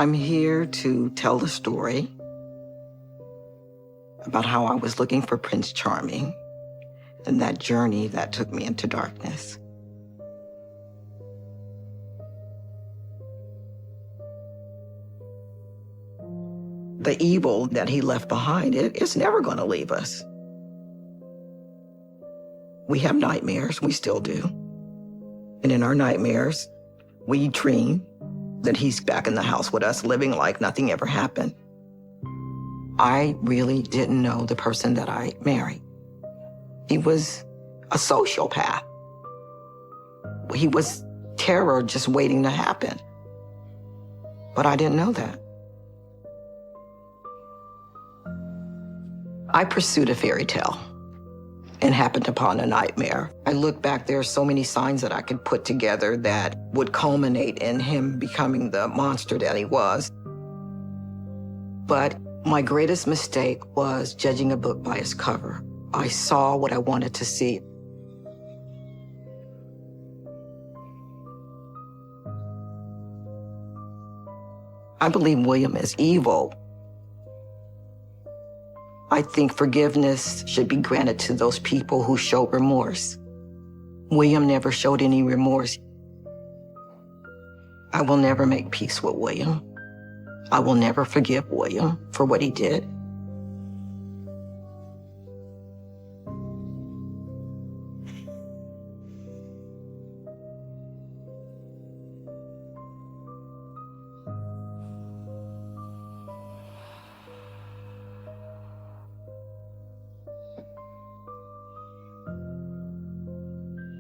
I'm here to tell the story about how I was looking for Prince Charming and that journey that took me into darkness. The evil that he left behind, it's never going to leave us. We have nightmares, we still do. And in our nightmares, we dream that he's back in the house with us, living like nothing ever happened. I really didn't know the person that I married. He was a sociopath. He was terror just waiting to happen. But I didn't know that. I pursued a fairy tale and happened upon a nightmare. I look back, there are so many signs that I could put together that would culminate in him becoming the monster that he was. But my greatest mistake was judging a book by its cover. I saw what I wanted to see. I believe William is evil. I think forgiveness should be granted to those people who show remorse. William never showed any remorse. I will never make peace with William. I will never forgive William for what he did.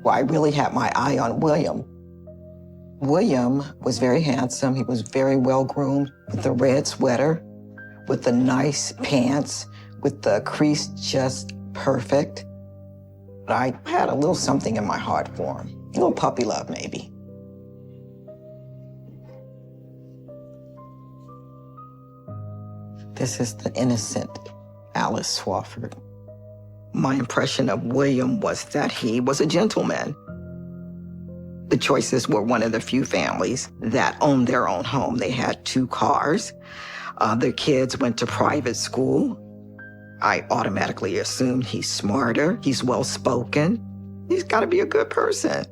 Well, I really had my eye on William. William was very handsome. He was very well-groomed, with the red sweater, with the nice pants, with the crease just perfect. But I had a little something in my heart for him. A little puppy love, maybe. This is the innocent Alice Swafford. My impression of William was that he was a gentleman. The Choices were one of the few families that owned their own home. They had 2 cars. Their kids went to private school. I automatically assumed he's smarter, he's well-spoken. He's got to be a good person.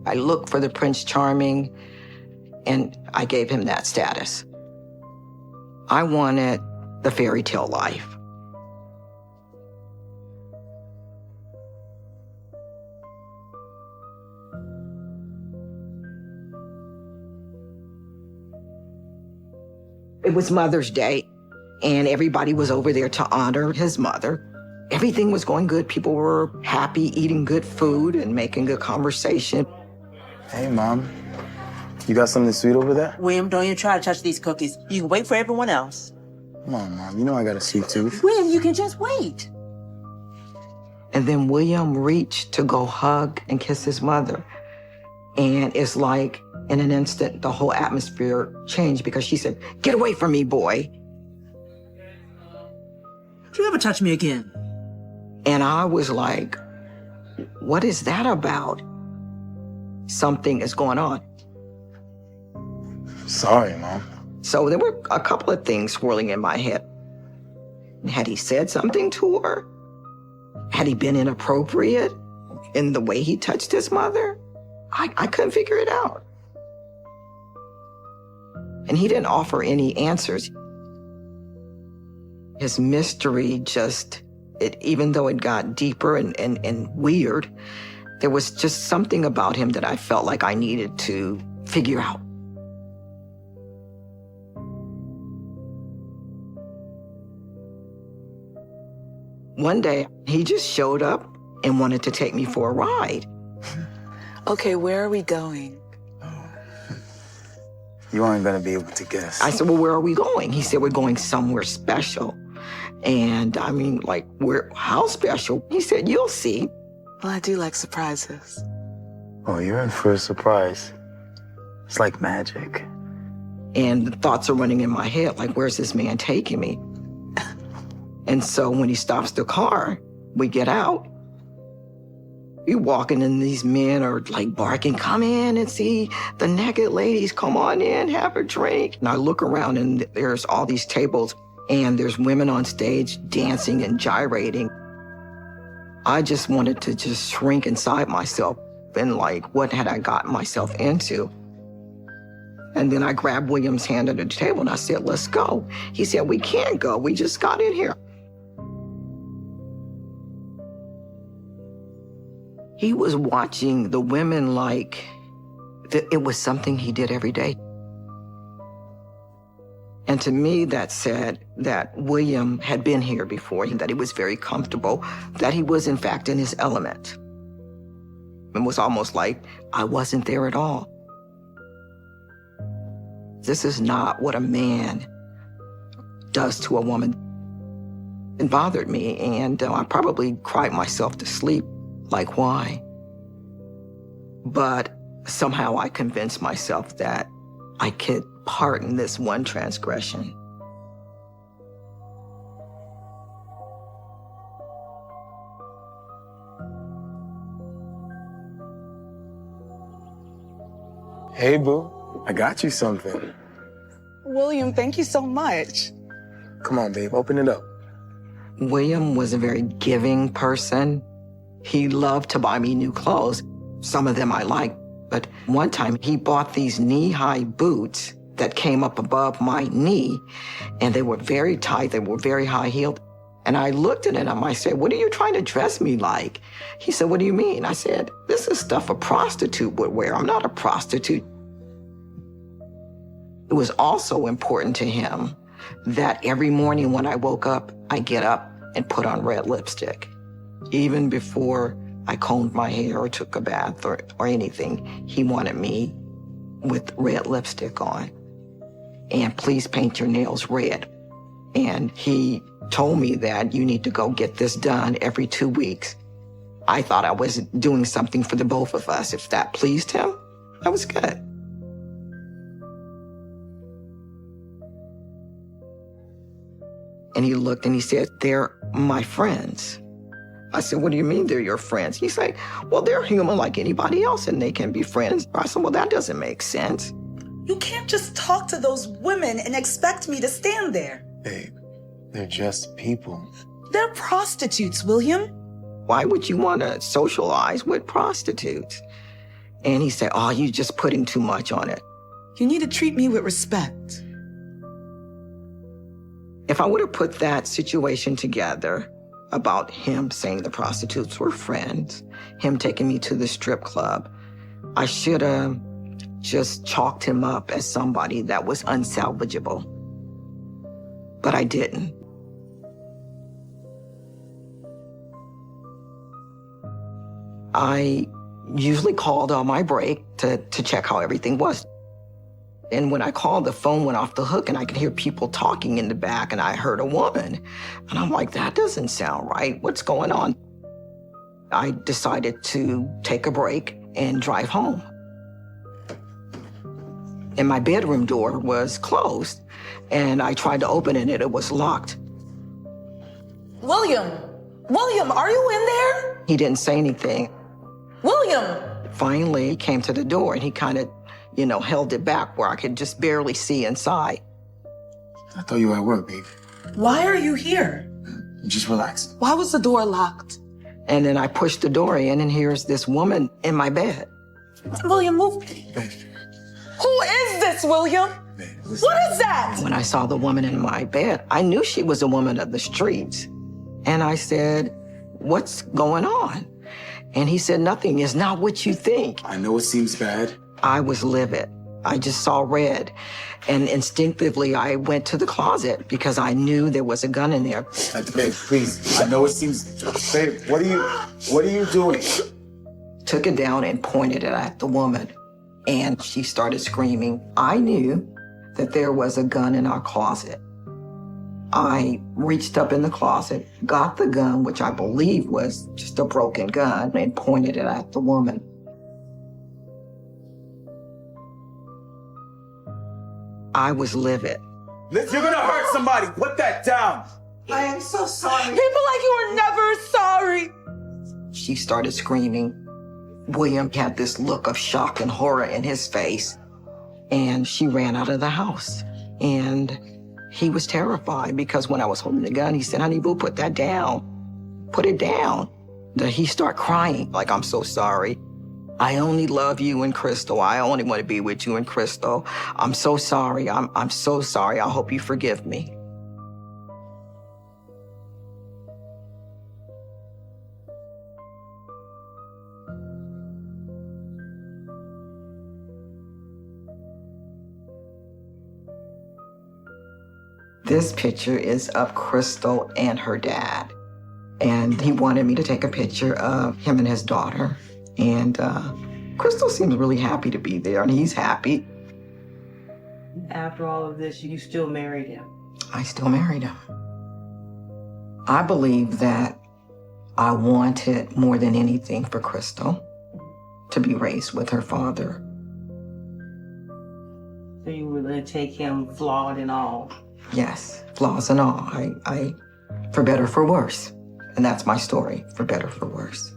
I looked for the Prince Charming, and I gave him that status. I wanted the fairy tale life. It was Mother's Day, and everybody was over there to honor his mother. Everything was going good. People were happy, eating good food and making good conversation. Hey, Mom. You got something sweet over there? William, don't even try to touch these cookies. You can wait for everyone else. Come on, Mom. You know I got a sweet tooth. William, you can just wait. And then William reached to go hug and kiss his mother. And it's like, in an instant, the whole atmosphere changed because she said, "Get away from me, boy." Don't you ever touch me again? And I was like, what is that about? Something is going on. Sorry, Mom. So there were a couple of things swirling in my head. Had he said something to her? Had he been inappropriate in the way he touched his mother? I couldn't figure it out. And he didn't offer any answers. His mystery just, even though it got deeper and weird, there was just something about him that I felt like I needed to figure out. One day, he just showed up and wanted to take me for a ride. Okay, where are we going? You aren't gonna be able to guess. I said, well, where are we going? He said, we're going somewhere special. And I mean, like, how special? He said, you'll see. Well, I do like surprises. Oh, you're in for a surprise. It's like magic. And the thoughts are running in my head, like, where's this man taking me? And so when he stops the car, we get out. You walking and these men are like barking, come in and see the naked ladies, come on in, have a drink. And I look around and there's all these tables and there's women on stage dancing and gyrating. I just wanted to just shrink inside myself and like, what had I gotten myself into? And then I grabbed William's hand under the table and I said, let's go. He said, we can't go, we just got in here. He was watching the women like it was something he did every day. And to me, that said that William had been here before, that he was very comfortable, that he was, in fact, in his element. It was almost like I wasn't there at all. This is not what a man does to a woman. It bothered me, and I probably cried myself to sleep. Like, why? But somehow I convinced myself that I could pardon this one transgression. Hey, boo. I got you something. William, thank you so much. Come on, babe. Open it up. William was a very giving person. He loved to buy me new clothes. Some of them I liked, but one time he bought these knee-high boots that came up above my knee, and they were very tight, they were very high-heeled. And I looked at him, I said, what are you trying to dress me like? He said, what do you mean? I said, this is stuff a prostitute would wear. I'm not a prostitute. It was also important to him that every morning when I woke up, I get up and put on red lipstick. Even before I combed my hair or took a bath or anything, he wanted me with red lipstick on. And please paint your nails red. And he told me that you need to go get this done every 2 weeks. I thought I was doing something for the both of us. If that pleased him, that was good. And he looked and he said, they're my friends. I said, what do you mean they're your friends? He's like, well, they're human like anybody else and they can be friends. I said, well, that doesn't make sense. You can't just talk to those women and expect me to stand there. Babe, they're just people. They're prostitutes, William. Why would you want to socialize with prostitutes? And he said, oh, you're just putting too much on it. You need to treat me with respect. If I would have put that situation together about him saying the prostitutes were friends, him taking me to the strip club, I should have just chalked him up as somebody that was unsalvageable. But I didn't. I usually called on my break to check how everything was. And when I called, the phone went off the hook and I could hear people talking in the back and I heard a woman. And I'm like, that doesn't sound right. What's going on? I decided to take a break and drive home. And my bedroom door was closed and I tried to open it and it was locked. William, are you in there? He didn't say anything. William! Finally, he came to the door and he kind of, held it back where I could just barely see inside. I thought you were at work, babe. Why are you here? Just relax. Why was the door locked? And then I pushed the door in and here's this woman in my bed. William, move. Babe, Who is this, William? babe, listen. What is that? When I saw the woman in my bed, I knew she was a woman of the streets. And I said, what's going on? And he said, nothing is not what you think. I know it seems bad. I was livid. I just saw red. And instinctively, I went to the closet because I knew there was a gun in there. Babe, please. I know it seems... Babe, what are you doing? Took it down and pointed it at the woman. And she started screaming. I knew that there was a gun in our closet. I reached up in the closet, got the gun, which I believe was just a broken gun, and pointed it at the woman. I was livid. Liz, you're gonna hurt somebody. Put that down. I am so sorry. People like you are never sorry. she started screaming. William had this look of shock and horror in his face, and she ran out of the house. And he was terrified because when I was holding the gun, he said, "Honey boo, put that down. Put it down." He started crying, like, "I'm so sorry. I only love you and Crystal. I only want to be with you and Crystal. I'm so sorry. I'm so sorry. I hope you forgive me." This picture is of Crystal and her dad. And he wanted me to take a picture of him and his daughter. And Crystal seems really happy to be there, and he's happy. After all of this, you still married him? I still married him. I believe that I wanted more than anything for Crystal to be raised with her father. So you were going to take him flawed and all? Yes, flaws and all. I, for better, for worse. And that's my story, for better, for worse.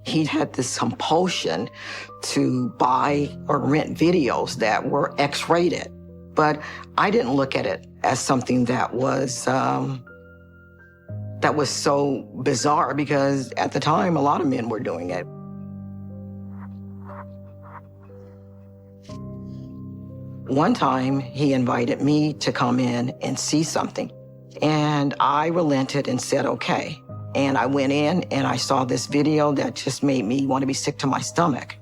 He had this compulsion to buy or rent videos that were X-rated. But I didn't look at it as something that was so bizarre, because at the time, a lot of men were doing it. One time, he invited me to come in and see something. And I relented and said, okay. And I went in and I saw this video that just made me want to be sick to my stomach.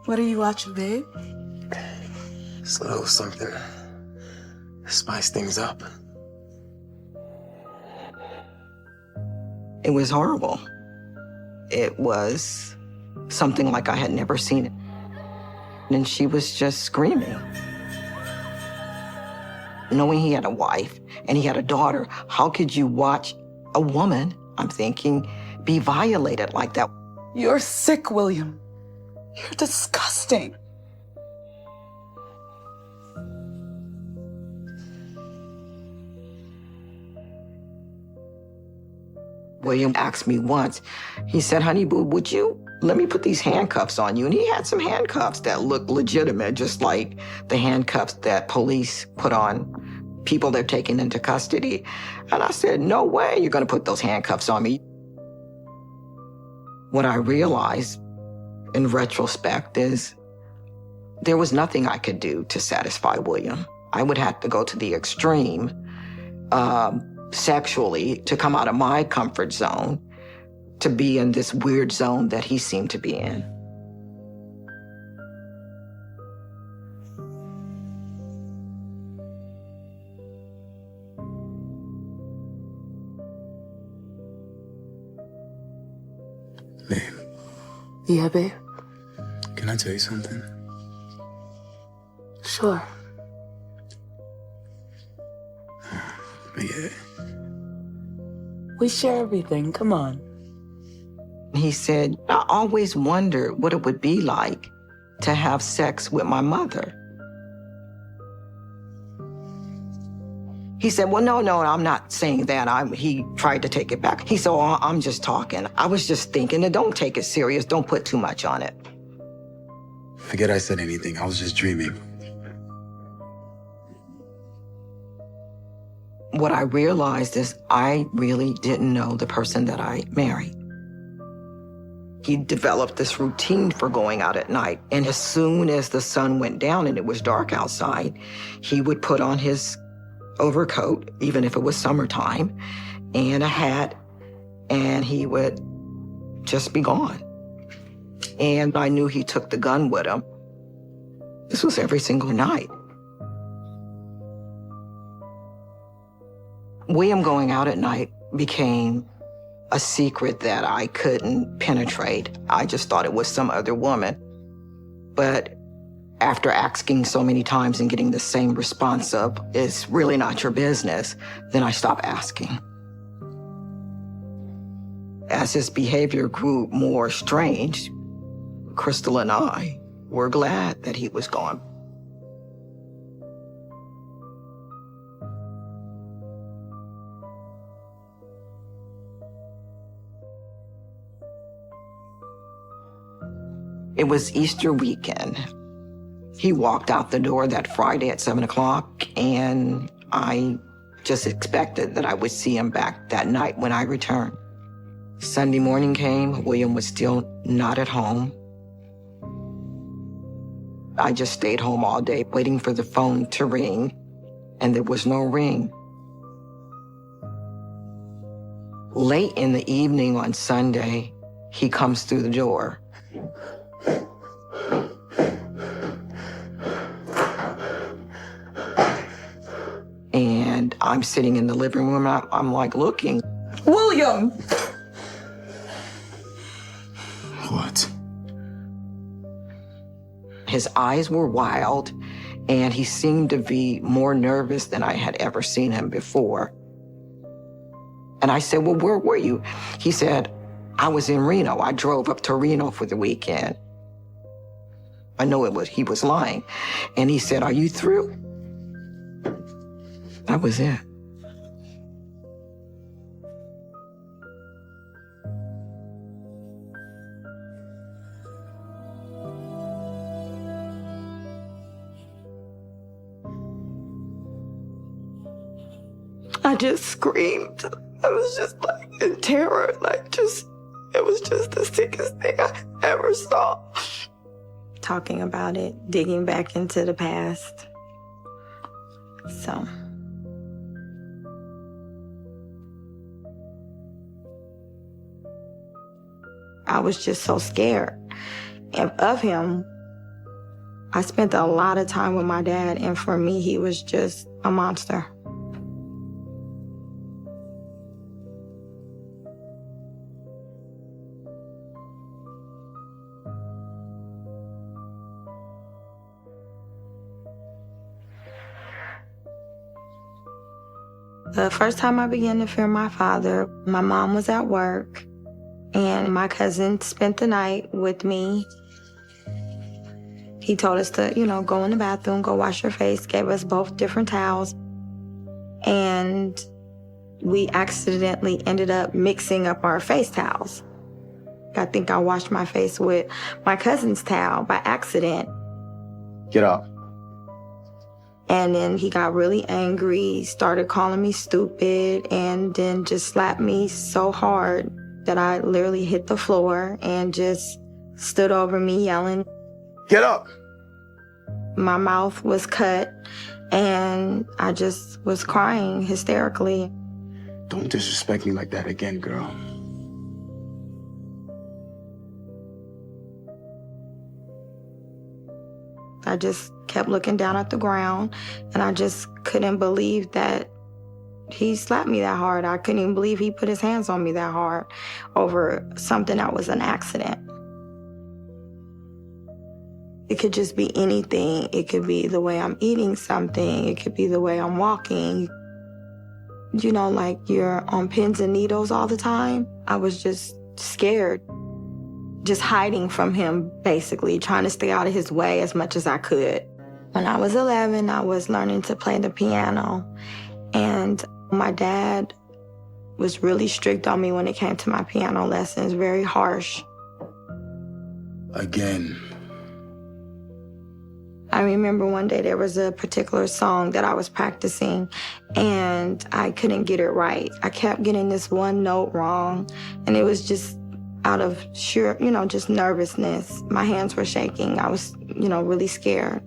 What are you watching, babe? It's a little something to spice things up. It was horrible. It was something like I had never seen it. And she was just screaming. Knowing he had a wife and he had a daughter, how could you watch a woman, I'm thinking, be violated like that? You're sick, William. You're disgusting. William asked me once, he said, "Honey boo, would you let me put these handcuffs on you?" And he had some handcuffs that looked legitimate, just like the handcuffs that police put on people they're taking into custody. And I said, "No way you're going to put those handcuffs on me." What I realized in retrospect is there was nothing I could do to satisfy William. I would have to go to the extreme sexually to come out of my comfort zone, to be in this weird zone that he seemed to be in. Babe, Yeah, babe? can I tell you something? Sure. Yeah. We share everything. Come on. He said, "I always wondered what it would be like to have sex with my mother." He said, "Well, no, I'm not saying that." He tried to take it back. He said, "Oh, I'm just talking. I was just thinking, and don't take it serious. Don't put too much on it." Forget I said anything. I was just dreaming. What I realized is I really didn't know the person that I married. He developed this routine for going out at night. And as soon as the sun went down and it was dark outside, he would put on his overcoat, even if it was summertime, and a hat, and he would just be gone. And I knew he took the gun with him. This was every single night. William going out at night became a secret that I couldn't penetrate. I just thought it was some other woman. But after asking so many times and getting the same response of, "It's really not your business," then I stopped asking. As his behavior grew more strange, Crystal and I were glad that he was gone. It was Easter weekend. He walked out the door that Friday at 7 o'clock, and I just expected that I would see him back that night when I returned. Sunday morning came, William was still not at home. I just stayed home all day waiting for the phone to ring, and there was no ring. Late in the evening on Sunday, he comes through the door. And I'm sitting in the living room, and I'm like looking. William! What? His eyes were wild, and he seemed to be more nervous than I had ever seen him before. And I said, well, where were you? He said, I was in Reno. I drove up to Reno for the weekend. I know he was lying. And he said, are you through? That was it. I just screamed. I was just like in terror, it was just the sickest thing I ever saw. Talking about it, digging back into the past. So. I was just so scared of him. I spent a lot of time with my dad, and for me, he was just a monster. The first time I began to fear my father, my mom was at work, and my cousin spent the night with me. He told us to, go in the bathroom, go wash your face, gave us both different towels. And we accidentally ended up mixing up our face towels. I think I washed my face with my cousin's towel by accident. Get up. And then he got really angry, started calling me stupid, and then just slapped me so hard that I literally hit the floor and just stood over me yelling. Get up! My mouth was cut, and I just was crying hysterically. Don't disrespect me like that again, girl. I just kept looking down at the ground, and I just couldn't believe that he slapped me that hard. I couldn't even believe he put his hands on me that hard over something that was an accident. It could just be anything. It could be the way I'm eating something. It could be the way I'm walking. Like you're on pins and needles all the time. I was just scared. Just hiding from him, basically, trying to stay out of his way as much as I could. When I was 11, I was learning to play the piano, and my dad was really strict on me when it came to my piano lessons, very harsh. Again. I remember one day there was a particular song that I was practicing, and I couldn't get it right. I kept getting this one note wrong, and it was just out of sheer, just nervousness. My hands were shaking. I was, really scared.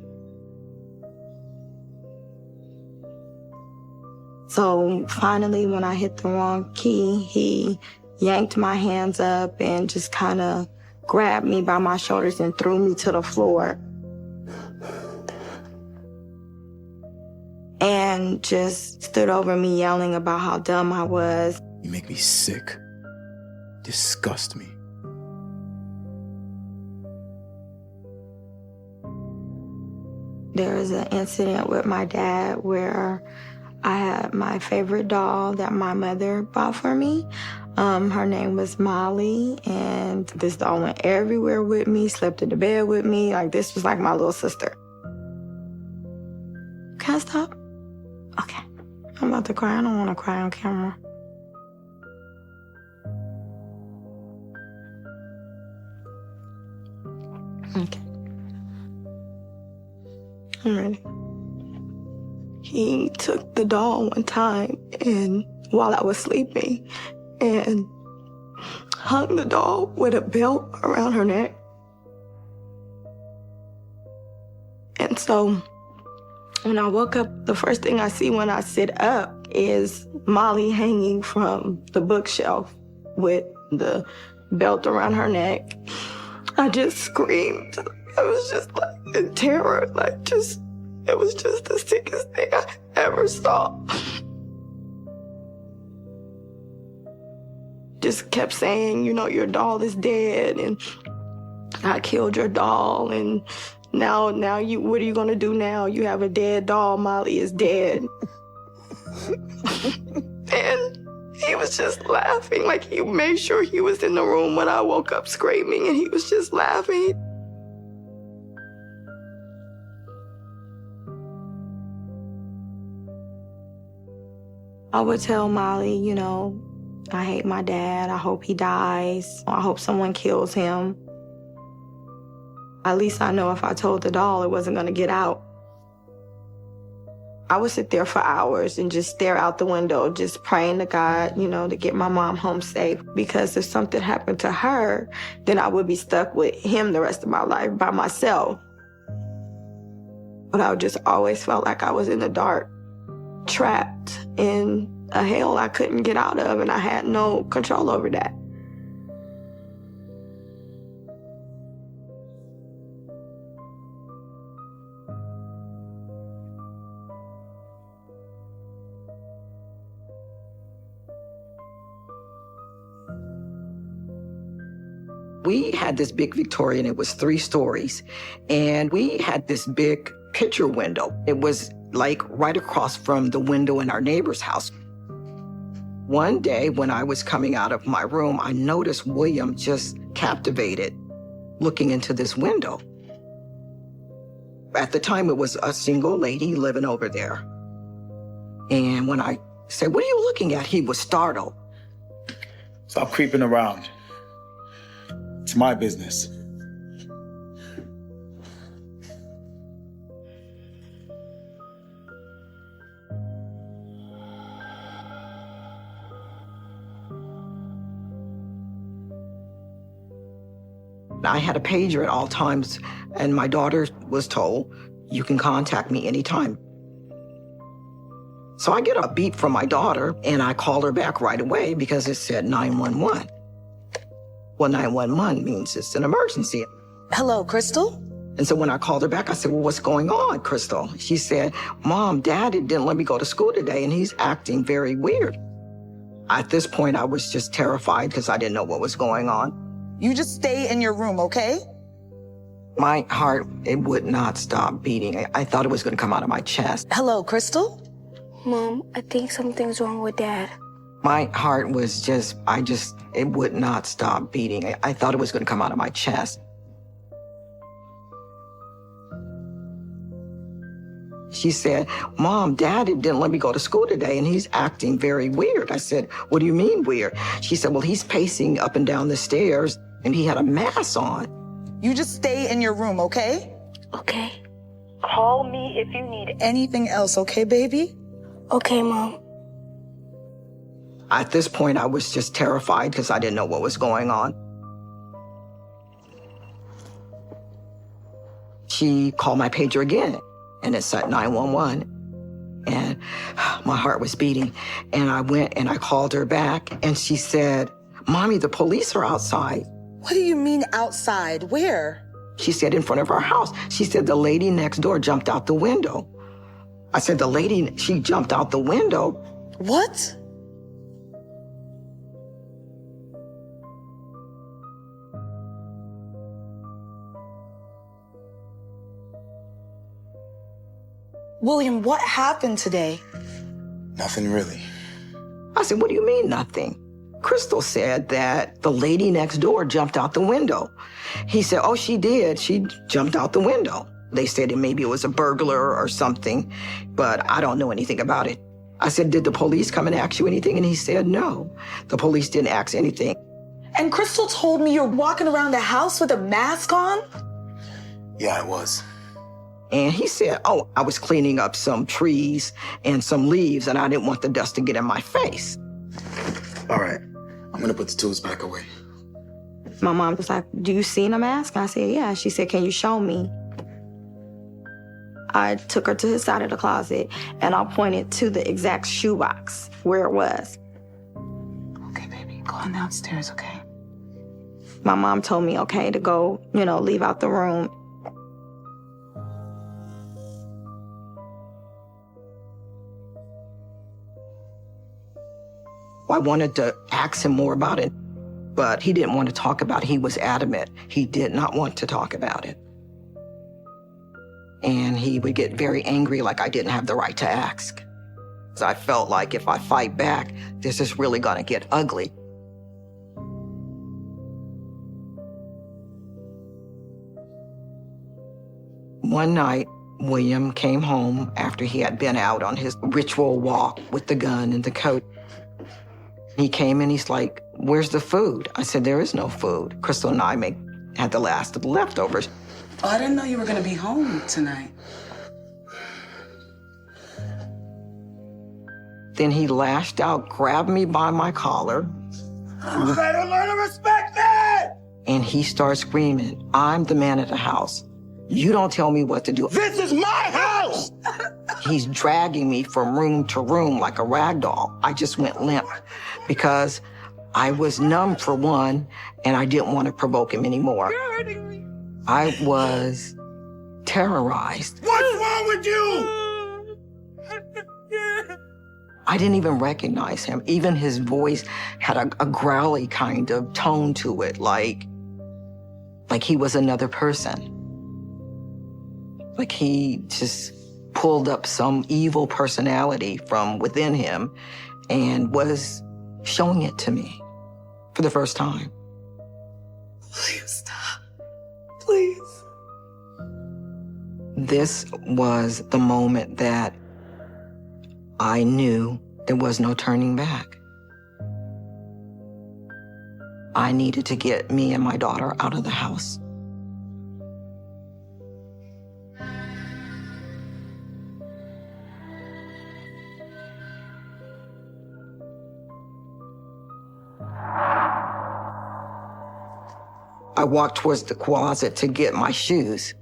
So finally, when I hit the wrong key, he yanked my hands up and just kind of grabbed me by my shoulders and threw me to the floor. And just stood over me yelling about how dumb I was. You make me sick. Disgust me. There was an incident with my dad where I had my favorite doll that my mother bought for me. Her name was Molly, and this doll went everywhere with me, slept in the bed with me. Like, this was like my little sister. Can I stop? Okay. I'm about to cry. I don't want to cry on camera. Okay. I'm ready. He took the doll one time and while I was sleeping and hung the doll with a belt around her neck. And so when I woke up, the first thing I see when I sit up is Molly hanging from the bookshelf with the belt around her neck. I just screamed. I was just like in terror, it was just the sickest thing I ever saw. Just kept saying, your doll is dead and I killed your doll and now what are you gonna do now? You have a dead doll, Molly is dead. And he was just laughing, like he made sure he was in the room when I woke up screaming and he was just laughing. I would tell Molly, I hate my dad. I hope he dies. I hope someone kills him. At least I know if I told the doll, it wasn't going to get out. I would sit there for hours and just stare out the window, just praying to God, to get my mom home safe. Because if something happened to her, then I would be stuck with him the rest of my life by myself. But I just always felt like I was in the dark, trapped in a hell I couldn't get out of, and I had no control over that. We had this big Victorian, it was 3 stories, and we had this big picture window. It was like right across from the window in our neighbor's house. One day when I was coming out of my room, I noticed William just captivated looking into this window. At the time, it was a single lady living over there. And when I said, "What are you looking at?" he was startled. Stop creeping around. It's my business. I had a pager at all times, and my daughter was told, "You can contact me anytime." So I get a beep from my daughter, and I call her back right away because it said 911. Well, 911 means it's an emergency. Hello, Crystal? And so when I called her back, I said, "Well, what's going on, Crystal?" She said, "Mom, Dad didn't let me go to school today, and he's acting very weird." At this point, I was just terrified because I didn't know what was going on. You just stay in your room, okay? My heart, it would not stop beating. I thought it was going to come out of my chest. Hello, Crystal? Mom, I think something's wrong with Dad. My heart was it would not stop beating. I thought it was going to come out of my chest. She said, "Mom, Dad didn't let me go to school today, and he's acting very weird." I said, "What do you mean weird?" She said, "Well, he's pacing up and down the stairs, and he had a mask on." You just stay in your room, okay? Okay. Call me if you need anything else, okay, baby? Okay, Mom. At this point, I was just terrified because I didn't know what was going on. She called my pager again, and it said 911. And my heart was beating. And I went and I called her back, and she said, "Mommy, the police are outside." What do you mean outside? Where? She said, "In front of our house." She said, "The lady next door jumped out the window." I said, she jumped out the window." What? William, what happened today? Nothing really. I said, "What do you mean, nothing?" Crystal said that the lady next door jumped out the window. He said, oh, she did. She jumped out the window. They said that maybe it was a burglar or something, but I don't know anything about it. I said, did the police come and ask you anything? And he said, no, the police didn't ask anything. And Crystal told me you're walking around the house with a mask on? Yeah, I was. And he said, oh, I was cleaning up some trees and some leaves, and I didn't want the dust to get in my face. All right, I'm gonna put the tools back away. My mom was like, do you see a mask? I said, yeah. She said, can you show me? I took her to his side of the closet, and I pointed to the exact shoebox where it was. Okay, baby, go on downstairs, okay? My mom told me, okay, to go, leave out the room. I wanted to ask him more about it, but he didn't want to talk about it. He was adamant. He did not want to talk about it. And he would get very angry, like I didn't have the right to ask. So I felt like if I fight back, this is really going to get ugly. One night, William came home after he had been out on his ritual walk with the gun and the coat. He came and he's like, where's the food? I said, there is no food. Crystal and I had the last of the leftovers. Oh, I didn't know you were gonna be home tonight. Then he lashed out, grabbed me by my collar. You better learn to respect me! And he starts screaming, I'm the man of the house. You don't tell me what to do. This is my house! He's dragging me from room to room like a rag doll. I just went limp because I was numb for one, and I didn't want to provoke him anymore. You're hurting me. I was terrorized. What's wrong with you? I didn't even recognize him. Even his voice had a growly kind of tone to it, like he was another person. Like he just pulled up some evil personality from within him and was showing it to me for the first time. Please stop. Please. This was the moment that I knew there was no turning back. I needed to get me and my daughter out of the house. I walked towards the closet to get my shoes.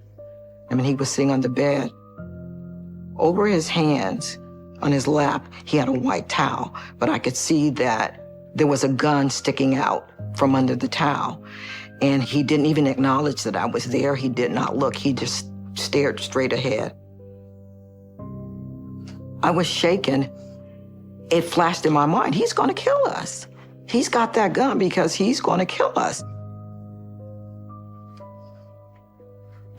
He was sitting on the bed. Over his hands, on his lap, he had a white towel, but I could see that there was a gun sticking out from under the towel. And he didn't even acknowledge that I was there. He did not look. He just stared straight ahead. I was shaken. It flashed in my mind, he's gonna kill us. He's got that gun because he's gonna kill us.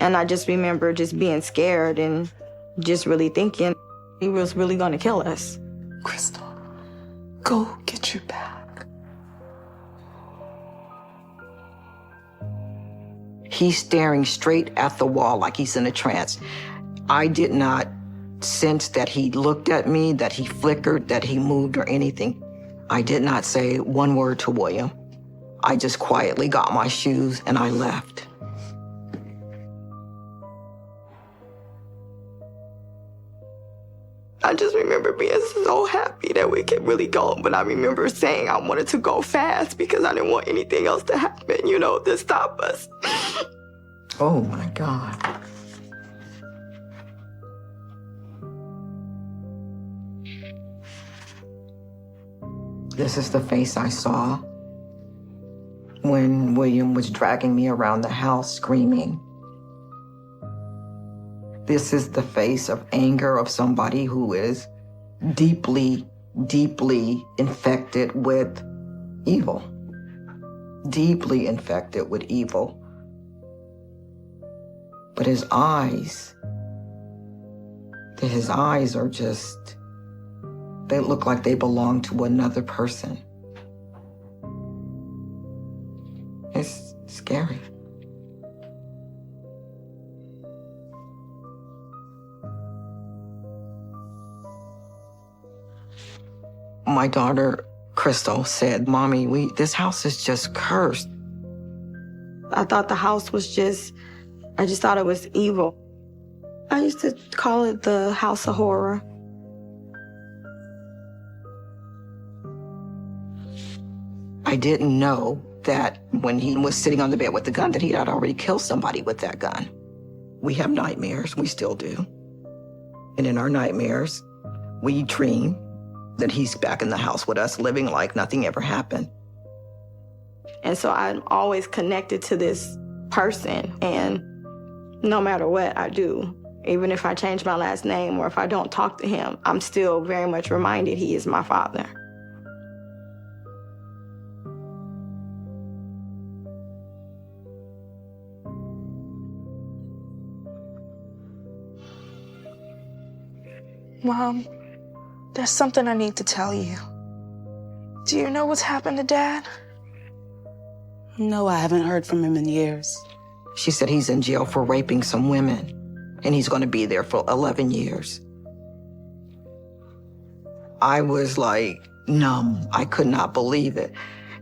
And I just remember just being scared and just really thinking he was really going to kill us. Crystal, go get your bag. He's staring straight at the wall like he's in a trance. I did not sense that he looked at me, that he flickered, that he moved or anything. I did not say one word to William. I just quietly got my shoes and I left. I just remember being so happy that we could really go, but I remember saying I wanted to go fast because I didn't want anything else to happen, to stop us. Oh my God. This is the face I saw when William was dragging me around the house screaming. This is the face of anger of somebody who is deeply, deeply infected with evil. Deeply infected with evil. But his eyes are just, they look like they belong to another person. Scary. My daughter, Crystal, said, Mommy, this house is just cursed. I thought the house was I just thought it was evil. I used to call it the house of horror. I didn't know that when he was sitting on the bed with the gun, that he had already killed somebody with that gun. We have nightmares, we still do. And in our nightmares, we dream that he's back in the house with us, living like nothing ever happened. And so I'm always connected to this person, and no matter what I do, even if I change my last name or if I don't talk to him, I'm still very much reminded he is my father. Mom, there's something I need to tell you. Do you know what's happened to Dad? No, I haven't heard from him in years. She said he's in jail for raping some women, and he's going to be there for 11 years. I was like numb. I could not believe it.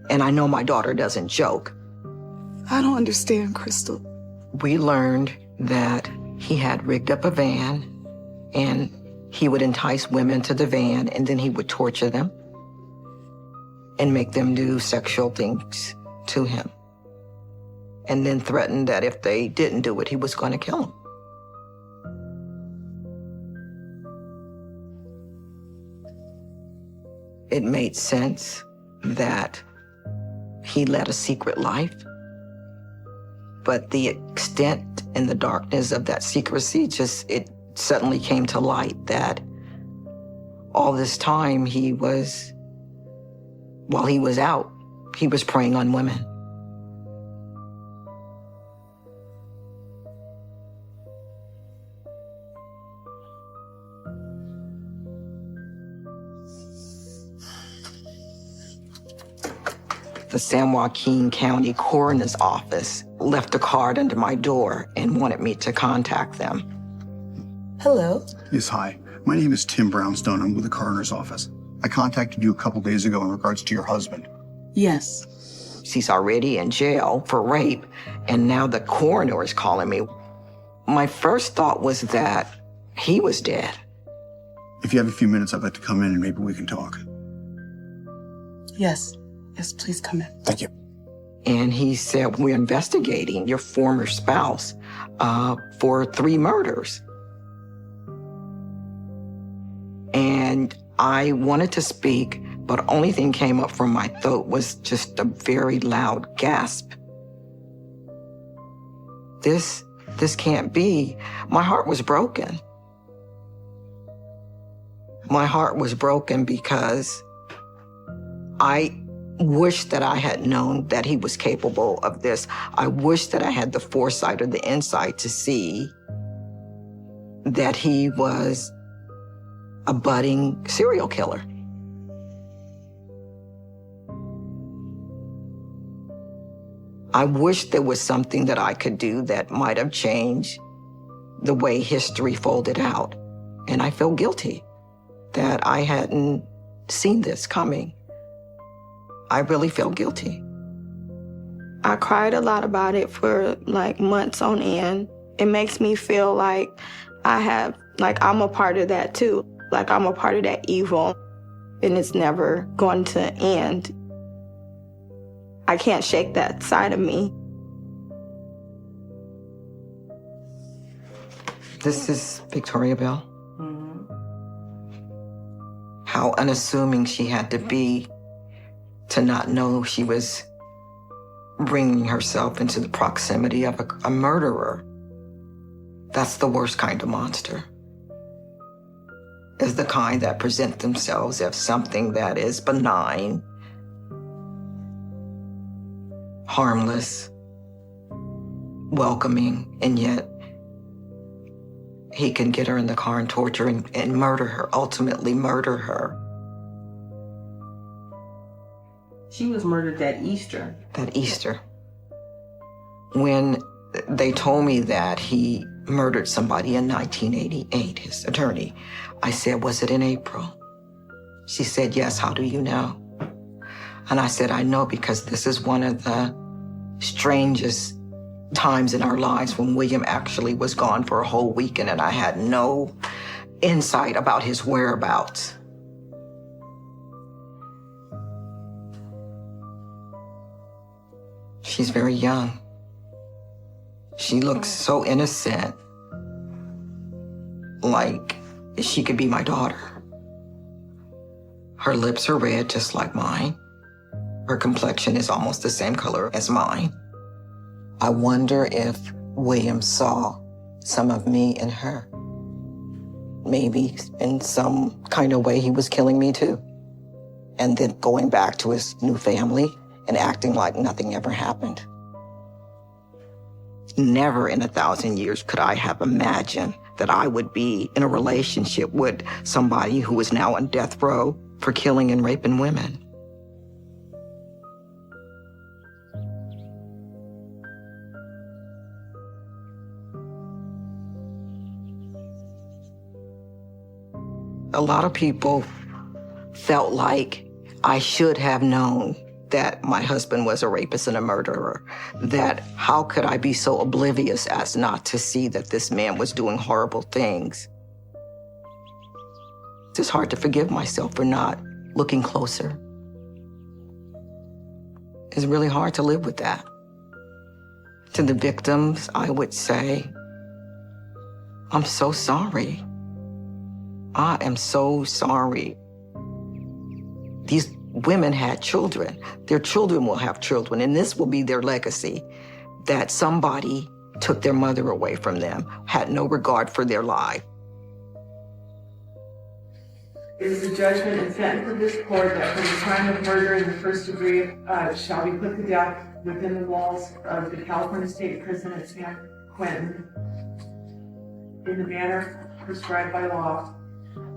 And I know my daughter doesn't joke. I don't understand, Crystal. We learned that he had rigged up a van, and he would entice women to the van, and then he would torture them and make them do sexual things to him, and then threatened that if they didn't do it, he was going to kill them. It made sense that he led a secret life, but the extent and the darkness of that secrecy it suddenly came to light that all this time while he was out, he was preying on women. The San Joaquin County Coroner's Office left a card under my door and wanted me to contact them. Hello. Yes, hi. My name is Tim Brownstone. I'm with the coroner's office. I contacted you a couple days ago in regards to your husband. Yes. He's already in jail for rape, and now the coroner is calling me. My first thought was that he was dead. If you have a few minutes, I'd like to come in and maybe we can talk. Yes. Yes, please come in. Thank you. And he said, we're investigating your former spouse for 3 murders. And I wanted to speak, but the only thing came up from my throat was just a very loud gasp. This can't be. My heart was broken. My heart was broken because I wish that I had known that he was capable of this. I wish that I had the foresight or the insight to see that he was a budding serial killer. I wish there was something that I could do that might have changed the way history folded out. And I feel guilty that I hadn't seen this coming. I really feel guilty. I cried a lot about it for like months on end. It makes me feel like I'm a part of that too. Like I'm a part of that evil, and it's never going to end. I can't shake that side of me. This is Victoria Bell. How unassuming she had to be to not know she was bringing herself into the proximity of a murderer. That's the worst kind of monster. Is the kind that present themselves as something that is benign, harmless, welcoming, and yet he can get her in the car and torture and murder her, ultimately murder her. She was murdered that Easter. That Easter. When they told me that he murdered somebody in 1988, his attorney, I said, was it in April? She said, yes, how do you know? And I said, I know because this is one of the strangest times in our lives when William actually was gone for a whole weekend and I had no insight about his whereabouts. She's very young. She looks so innocent, like she could be my daughter. Her lips are red just like mine. Her complexion is almost the same color as mine. I wonder if William saw some of me in her. Maybe in some kind of way he was killing me too. And then going back to his new family and acting like nothing ever happened. Never in 1,000 years could I have imagined that I would be in a relationship with somebody who is now on death row for killing and raping women. A lot of people felt like I should have known that my husband was a rapist and a murderer, that how could I be so oblivious as not to see that this man was doing horrible things? It's just hard to forgive myself for not looking closer. It's really hard to live with that. To the victims, I would say, I'm so sorry. I am so sorry. These women had children. Their children will have children, and this will be their legacy, that somebody took their mother away from them, had no regard for their life. It is the judgment and sentence of this court that for the crime of murder in the first degree shall be put to death within the walls of the California State Prison at San Quentin in the manner prescribed by law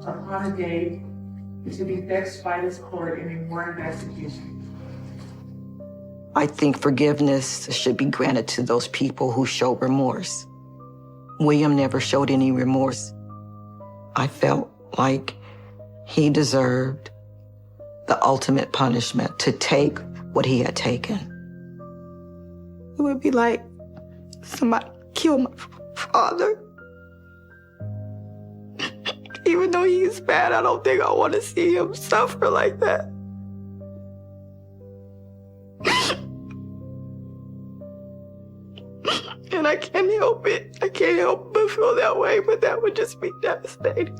upon a date to be fixed by this court in a warrant of execution. I think forgiveness should be granted to those people who show remorse. William never showed any remorse. I felt like he deserved the ultimate punishment, to take what he had taken. It would be like somebody killed my father. Even though he's bad, I don't think I want to see him suffer like that. And I can't help it. I can't help but feel that way, but that would just be devastating.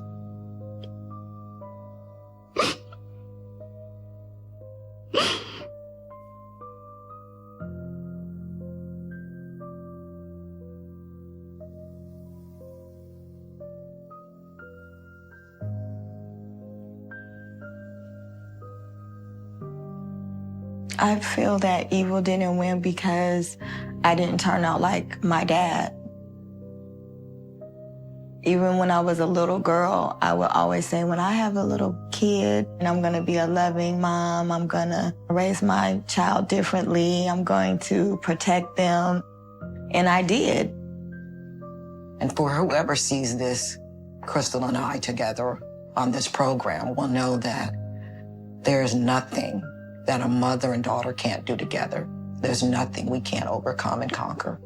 I feel that evil didn't win because I didn't turn out like my dad. Even when I was a little girl, I would always say, when I have a little kid, and I'm gonna be a loving mom, I'm gonna raise my child differently, I'm going to protect them. And I did. And for whoever sees this, Crystal and I together on this program will know that there's nothing that a mother and daughter can't do together. There's nothing we can't overcome and conquer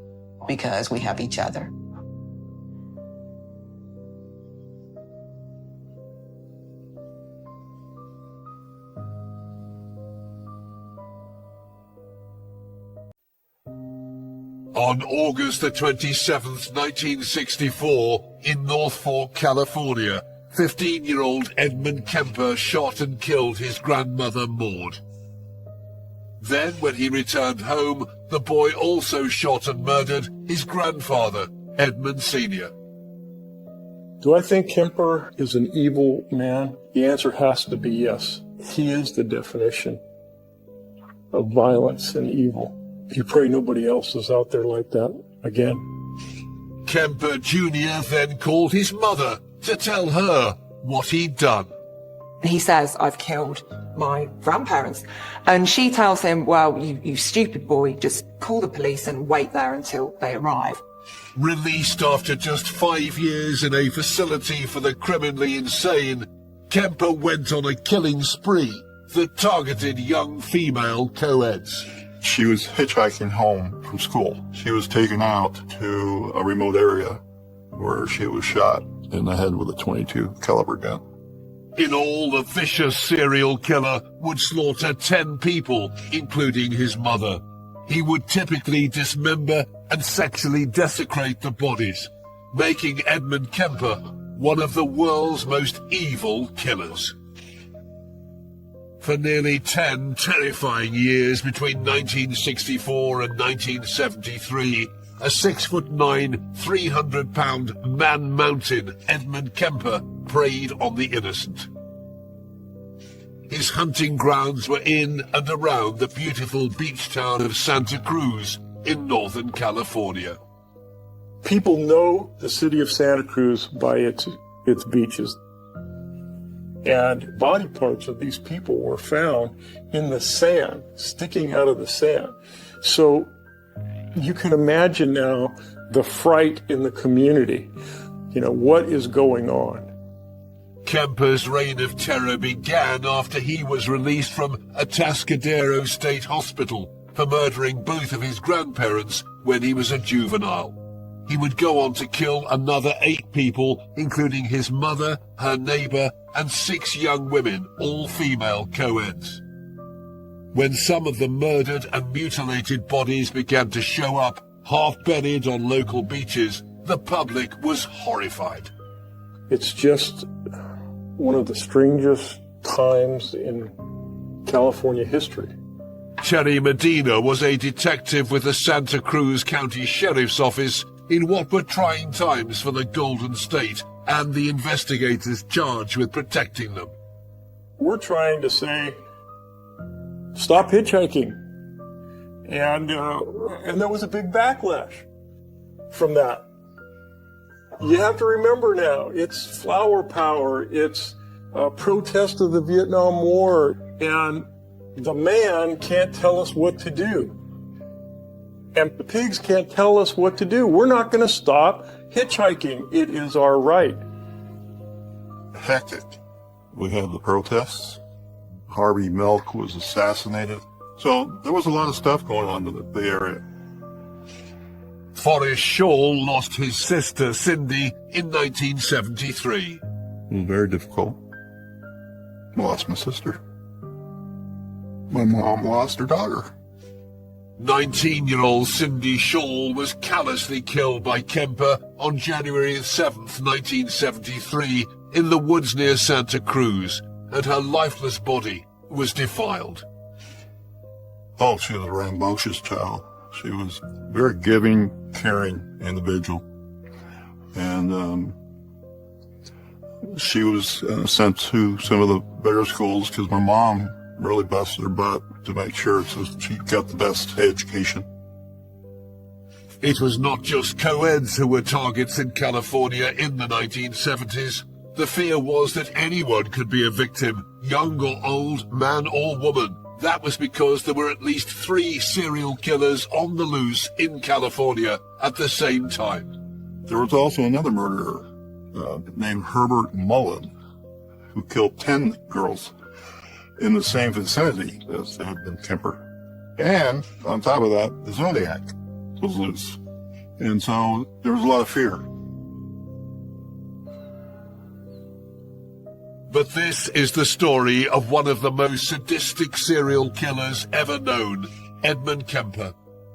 because we have each other. On August the 27th, 1964, in North Fork, California, 15-year-old Edmund Kemper shot and killed his grandmother, Maud. Then, when he returned home, the boy also shot and murdered his grandfather, Edmund Sr. Do I think Kemper is an evil man? The answer has to be yes. He is the definition of violence and evil. You pray nobody else is out there like that again. Kemper Jr. then called his mother to tell her what he'd done. He says, I've killed my grandparents. And she tells him, well, you stupid boy, just call the police and wait there until they arrive. Released after just 5 years in a facility for the criminally insane, Kemper went on a killing spree that targeted young female co-eds. She was hitchhiking home from school. She was taken out to a remote area where she was shot in the head with a .22 caliber gun. In all, the vicious serial killer would slaughter 10 people, including his mother. He would typically dismember and sexually desecrate the bodies, making Edmund Kemper one of the world's most evil killers. For nearly 10 terrifying years between 1964 and 1973, a 6'9", 300-pound man-mountain Edmund Kemper preyed on the innocent. His hunting grounds were in and around the beautiful beach town of Santa Cruz in Northern California. People know the city of Santa Cruz by its beaches. And body parts of these people were found in the sand, sticking out of the sand. So you can imagine now the fright in the community. You know, what is going on? Kemper's reign of terror began after he was released from Atascadero State Hospital for murdering both of his grandparents when he was a juvenile. He would go on to kill another 8 people, including his mother, her neighbor, and 6 young women, all female co-eds. When some of the murdered and mutilated bodies began to show up, half-buried on local beaches, the public was horrified. It's just one of the strangest times in California history. Cherry Medina was a detective with the Santa Cruz County Sheriff's Office in what were trying times for the Golden State and the investigators charged with protecting them. We're trying to say, stop hitchhiking. And there was a big backlash from that. You have to remember now, it's flower power, it's a protest of the Vietnam War, and the man can't tell us what to do. And the pigs can't tell us what to do. We're not going to stop hitchhiking. It is our right. Hectic. We had the protests. Harvey Milk was assassinated. So there was a lot of stuff going on in the area. Forrest Shaw lost his sister, Cindy, in 1973. It was very difficult. I lost my sister. My mom lost her daughter. 19-year-old Cindy Shaw was callously killed by Kemper on January 7th, 1973, in the woods near Santa Cruz, and her lifeless body was defiled. Oh, she was a rambunctious child. She was a very giving, caring individual. And she was sent to some of the better schools because my mom really busted her butt to make sure that she got the best education. It was not just co-eds who were targets in California in the 1970s. The fear was that anyone could be a victim, young or old, man or woman. That was because there were at least 3 serial killers on the loose in California at the same time. There was also another murderer named Herbert Mullen, who killed 10 girls in the same vicinity as Edmund Kemper. And on top of that, the Zodiac was loose. And so there was a lot of fear. But this is the story of one of the most sadistic serial killers ever known, Edmund Kemper.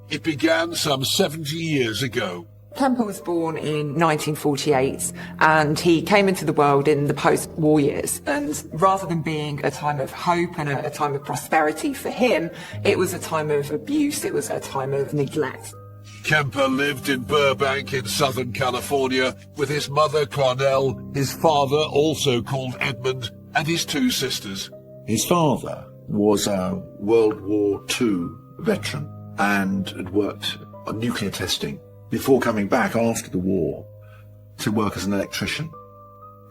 It began some 70 years ago. Kemper was born in 1948 and he came into the world in the post-war years. And rather than being a time of hope and a time of prosperity for him, it was a time of abuse, it was a time of neglect. Kemper lived in Burbank in Southern California with his mother Clarnell, his father, also called Edmund, and his 2 sisters. His father was a World War II veteran and had worked on nuclear testing before coming back after the war to work as an electrician.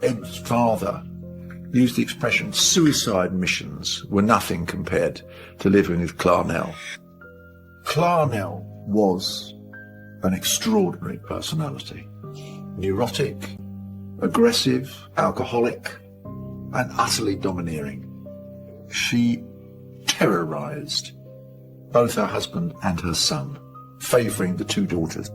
Ed's father used the expression suicide missions were nothing compared to living with Clarnell. Clarnell was an extraordinary personality. Neurotic, aggressive, alcoholic, and utterly domineering. She terrorized both her husband and her son, favoring the two daughters.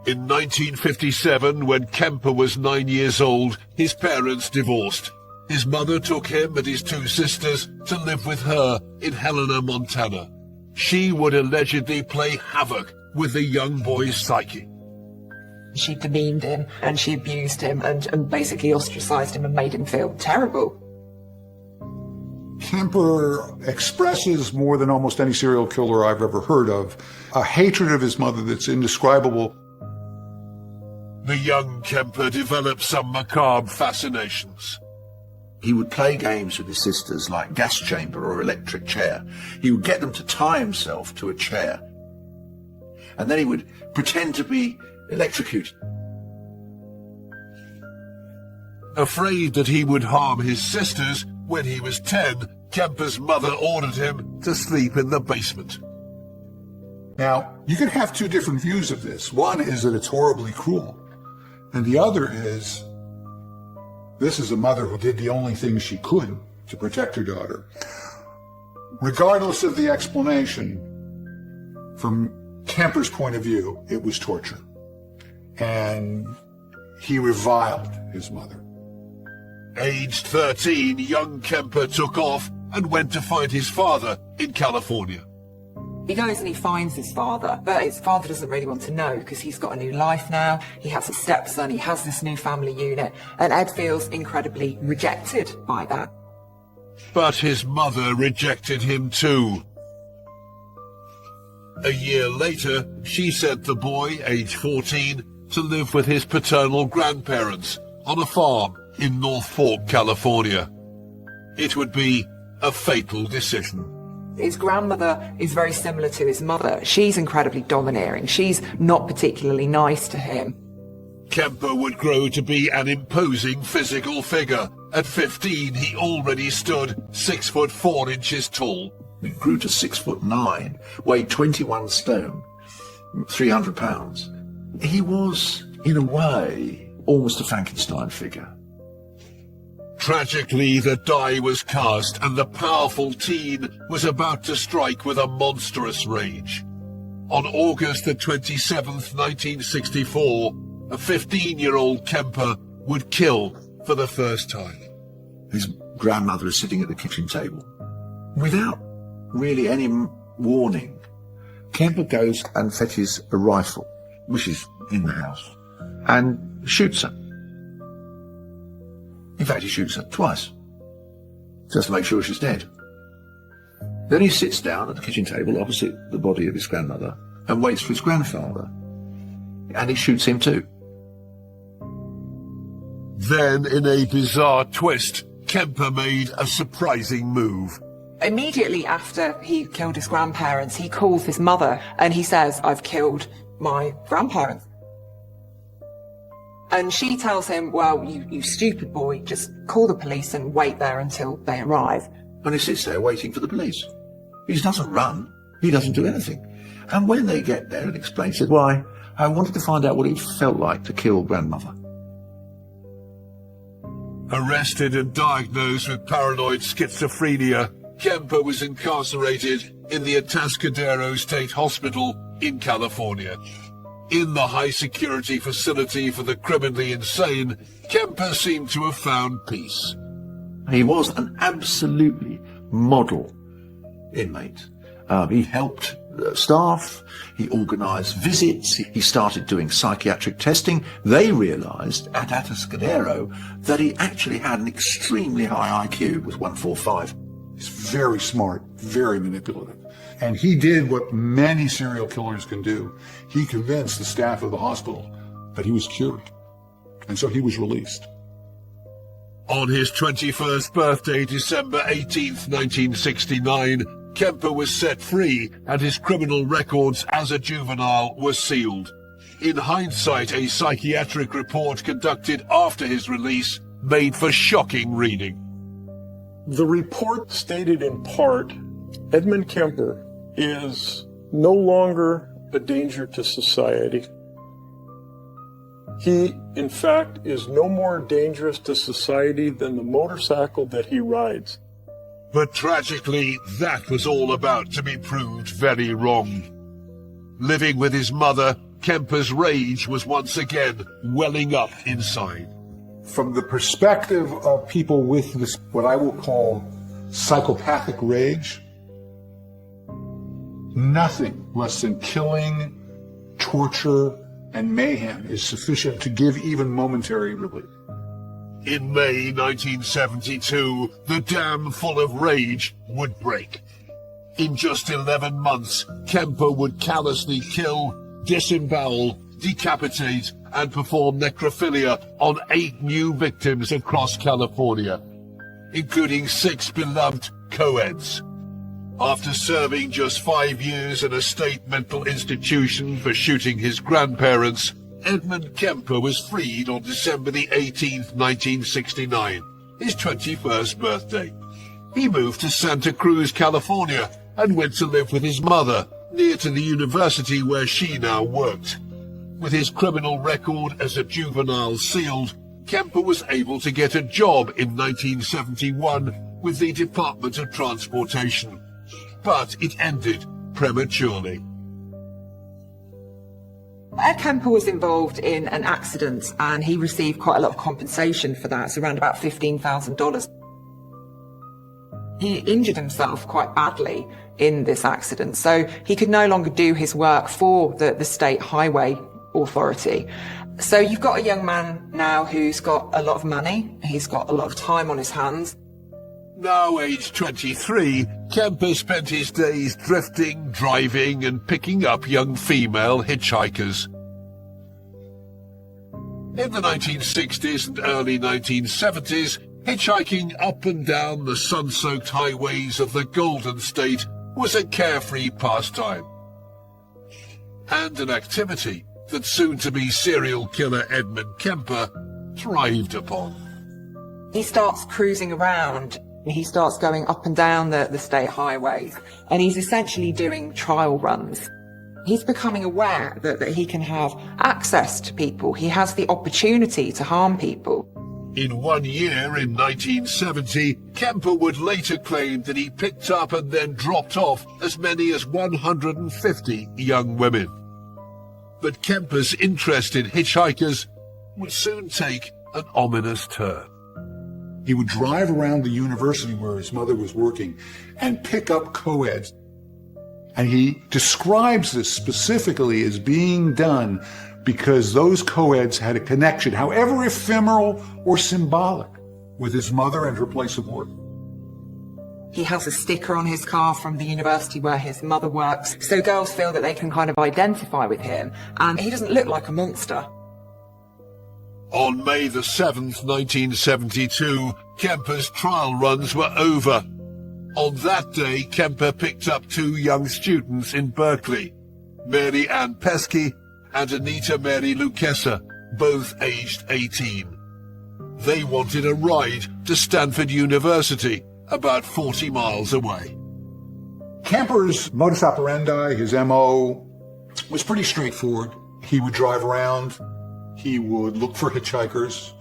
In 1957, when Kemper was 9 years old, his parents divorced. His mother took him and his two sisters to live with her in Helena, Montana. She would allegedly play havoc with the young boy's psyche. She demeaned him and she abused him and basically ostracized him and made him feel terrible. Kemper expresses more than almost any serial killer I've ever heard of, a hatred of his mother that's indescribable. The young Kemper developed some macabre fascinations. He would play games with his sisters like gas chamber or electric chair. He would get them to tie himself to a chair. And then he would pretend to be electrocuted. Afraid that he would harm his sisters, when he was 10, Kemper's mother ordered him to sleep in the basement. Now, you can have two different views of this. One is that it's horribly cruel. And the other is, this is a mother who did the only thing she could to protect her daughter. Regardless of the explanation, from Kemper's point of view, it was torture. And he reviled his mother. Aged 13, young Kemper took off and went to find his father in California. He goes and he finds his father, but his father doesn't really want to know because he's got a new life now. He has a stepson, he has this new family unit, and Ed feels incredibly rejected by that. But his mother rejected him too. A year later, she sent the boy, age 14, to live with his paternal grandparents on a farm in North Fork, California. It would be a fatal decision. His grandmother is very similar to his mother. She's incredibly domineering. She's not particularly nice to him. Kemper would grow to be an imposing physical figure. At 15, he already stood 6'4" tall. He grew to 6'9", weighed 21 stone, 300 pounds. He was, in a way, almost a Frankenstein figure. Tragically, the die was cast, and the powerful teen was about to strike with a monstrous rage. On August the 27th, 1964, a 15-year-old Kemper would kill for the first time. His grandmother is sitting at the kitchen table. Without really any warning, Kemper goes and fetches a rifle, which is in the house, and shoots her. In fact, he shoots her twice, just to make sure she's dead. Then he sits down at the kitchen table opposite the body of his grandmother and waits for his grandfather, and he shoots him too. Then, in a bizarre twist, Kemper made a surprising move. Immediately after he killed his grandparents, he calls his mother and he says, "I've killed my grandparents." And she tells him, "Well, you stupid boy, just call the police and wait there until they arrive." And he sits there waiting for the police. He doesn't run. He doesn't do anything. And when they get there and explain, he said, "Why, I wanted to find out what it felt like to kill grandmother." Arrested and diagnosed with paranoid schizophrenia, Kemper was incarcerated in the Atascadero State Hospital in California. In the high-security facility for the criminally insane, Kemper seemed to have found peace. He was an absolutely model inmate. He helped staff, he organised visits, he started doing psychiatric testing. They realised at Atascadero that he actually had an extremely high IQ, with 145. He's very smart, very manipulative. And he did what many serial killers can do. He convinced the staff of the hospital that he was cured. And so he was released. On his 21st birthday, December 18th, 1969, Kemper was set free and his criminal records as a juvenile were sealed. In hindsight, a psychiatric report conducted after his release made for shocking reading. The report stated in part, Edmund Kemper is no longer a danger to society. He, in fact, is no more dangerous to society than the motorcycle that he rides. But tragically, that was all about to be proved very wrong. Living with his mother, Kemper's rage was once again welling up inside. From the perspective of people with this, what I will call psychopathic rage, nothing less than killing, torture, and mayhem is sufficient to give even momentary relief. In May 1972, the dam full of rage would break. In just 11 months, Kemper would callously kill, disembowel, decapitate, and perform necrophilia on 8 new victims across California, including 6 beloved co-eds. After serving just 5 years in a state mental institution for shooting his grandparents, Edmund Kemper was freed on December the 18th, 1969, his 21st birthday. He moved to Santa Cruz, California, and went to live with his mother, near to the university where she now worked. With his criminal record as a juvenile sealed, Kemper was able to get a job in 1971 with the Department of Transportation. But it ended prematurely. Ed Kemper was involved in an accident and he received quite a lot of compensation for that, so around about $15,000. He injured himself quite badly in this accident, so he could no longer do his work for the state highway authority. So you've got a young man now who's got a lot of money, he's got a lot of time on his hands. Now aged 23, Kemper spent his days drifting, driving, and picking up young female hitchhikers. In the 1960s and early 1970s, hitchhiking up and down the sun-soaked highways of the Golden State was a carefree pastime, and an activity that soon-to-be serial killer Edmund Kemper thrived upon. He starts cruising around. He starts going up and down the state highways, and he's essentially doing trial runs. He's becoming aware that he can have access to people. He has the opportunity to harm people. In 1 year, in 1970, Kemper would later claim that he picked up and then dropped off as many as 150 young women. But Kemper's interest in hitchhikers would soon take an ominous turn. He would drive around the university where his mother was working and pick up co-eds. And he describes this specifically as being done because those co-eds had a connection, however ephemeral or symbolic, with his mother and her place of work. He has a sticker on his car from the university where his mother works, so girls feel that they can kind of identify with him, and he doesn't look like a monster. On May the 7th, 1972, Kemper's trial runs were over. On that day, Kemper picked up 2 young students in Berkeley, Mary Ann Pesky and Anita Mary Lucchesa, both aged 18. They wanted a ride to Stanford University, about 40 miles away. Kemper's modus operandi, his MO, was pretty straightforward. He would drive around. He would look for hitchhikers,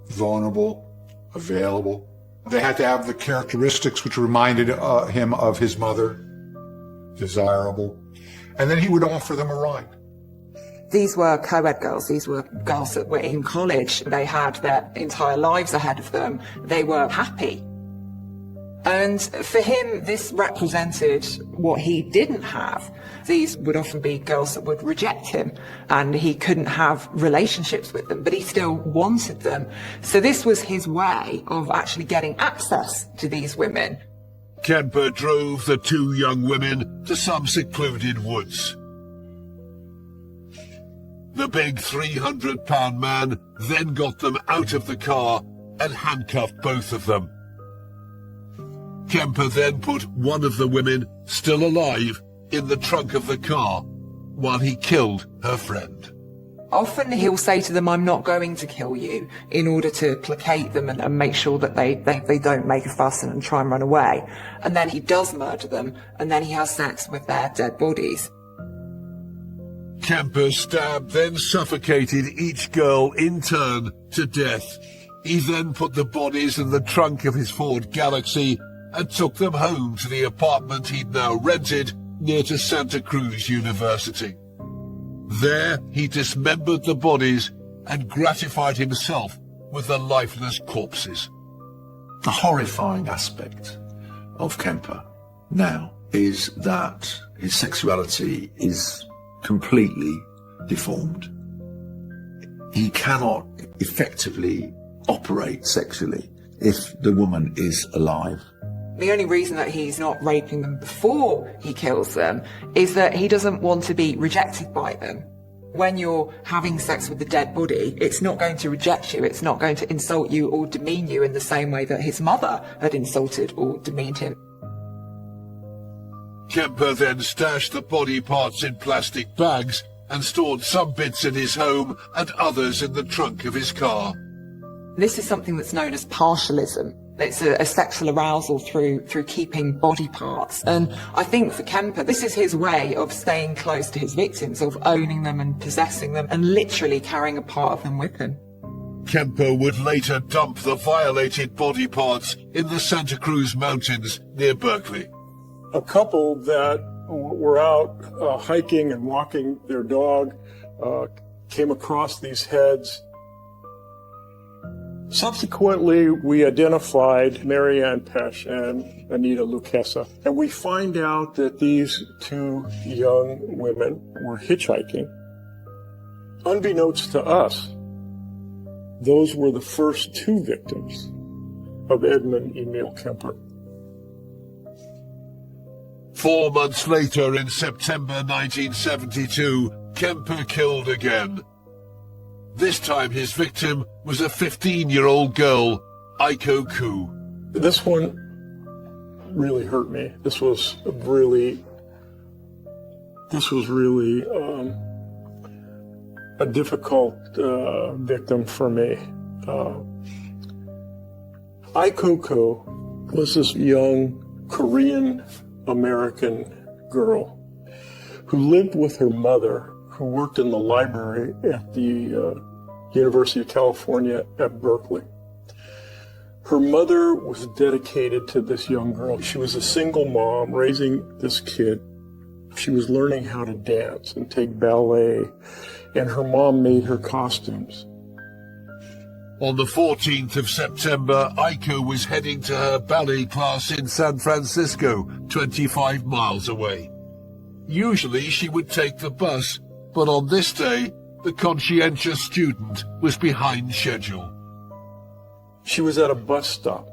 vulnerable, available. They had to have the characteristics which reminded him of his mother, desirable. And then he would offer them a ride. These were co-ed girls. These were girls that were in college. They had their entire lives ahead of them. They were happy. And for him, this represented what he didn't have. These would often be girls that would reject him, and he couldn't have relationships with them, but he still wanted them. So this was his way of actually getting access to these women. Kemper drove the 2 young women to some secluded woods. The big 300-pound man then got them out of the car and handcuffed both of them. Kemper then put one of the women, still alive, in the trunk of the car, while he killed her friend. Often he'll say to them, I'm not going to kill you, in order to placate them and make sure that they don't make a fuss and try and run away. And then he does murder them, and then he has sex with their dead bodies. Kemper stabbed, then suffocated each girl in turn to death. He then put the bodies in the trunk of his Ford Galaxy and took them home to the apartment he'd now rented near to Santa Cruz University. There, he dismembered the bodies and gratified himself with the lifeless corpses. The horrifying aspect of Kemper now is that his sexuality is completely deformed. He cannot effectively operate sexually if the woman is alive. The only reason that he's not raping them before he kills them is that he doesn't want to be rejected by them. When you're having sex with the dead body, it's not going to reject you, it's not going to insult you or demean you in the same way that his mother had insulted or demeaned him. Kemper then stashed the body parts in plastic bags and stored some bits in his home and others in the trunk of his car. This is something that's known as partialism. It's a sexual arousal through keeping body parts. And I think for Kemper, this is his way of staying close to his victims, of owning them and possessing them and literally carrying a part of them with him. Kemper would later dump the violated body parts in the Santa Cruz Mountains near Berkeley. A couple that were out hiking and walking their dog came across these heads. Subsequently, we identified Marianne Pesch and Anita Luquesa, and we find out that these two young women were hitchhiking. Unbeknownst to us, those were the first two victims of Edmund Emil Kemper. 4 months later, in September 1972, Kemper killed again. This time his victim was a 15-year-old girl, Aiko Koo. This one really hurt me. This was really a difficult victim for me. Aiko Koo was this young Korean American girl who lived with her mother, who worked in the library at the University of California at Berkeley. Her mother was dedicated to this young girl. She was a single mom raising this kid. She was learning how to dance and take ballet, and her mom made her costumes. On the 14th of September, Aiko was heading to her ballet class in San Francisco, 25 miles away. Usually she would take the bus, but on this day, the conscientious student was behind schedule. She was at a bus stop,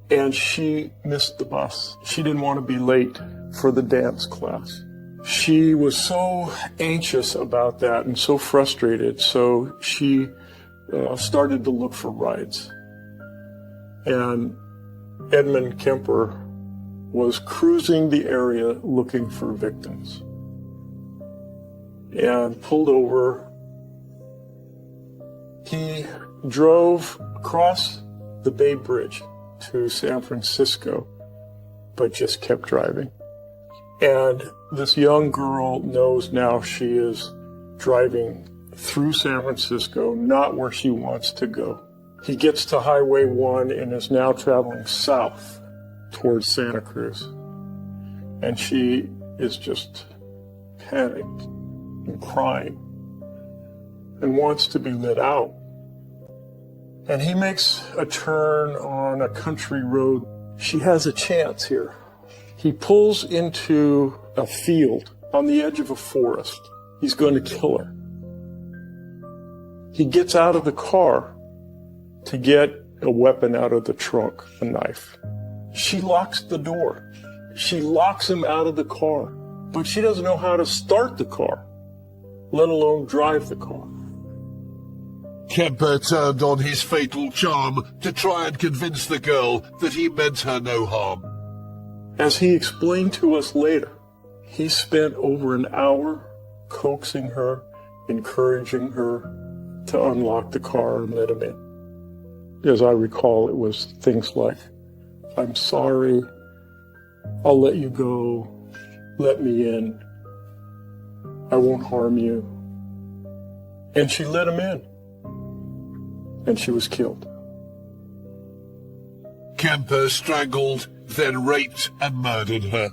and she missed the bus. She didn't want to be late for the dance class. She was so anxious about that and so frustrated, so she started to look for rides. And Edmund Kemper was cruising the area looking for victims and pulled over. He drove across the Bay Bridge to San Francisco, but just kept driving. And this young girl knows now she is driving through San Francisco, not where she wants to go. He gets to Highway 1 and is now traveling south towards Santa Cruz. And she is just panicked and crying and wants to be let out. And he makes a turn on a country road. She has a chance here. He pulls into a field on the edge of a forest. He's going to kill her. He gets out of the car to get a weapon out of the trunk, a knife. She locks the door. She locks him out of the car, but she doesn't know how to start the car, let alone drive the car. Kemper turned on his fatal charm to try and convince the girl that he meant her no harm. As he explained to us later, he spent over an hour coaxing her encouraging her to unlock the car and let him in. As I recall, it was things like, "I'm sorry, I'll let you go, let me in, I won't harm you." And she let him in, and she was killed. Kemper strangled, then raped and murdered her.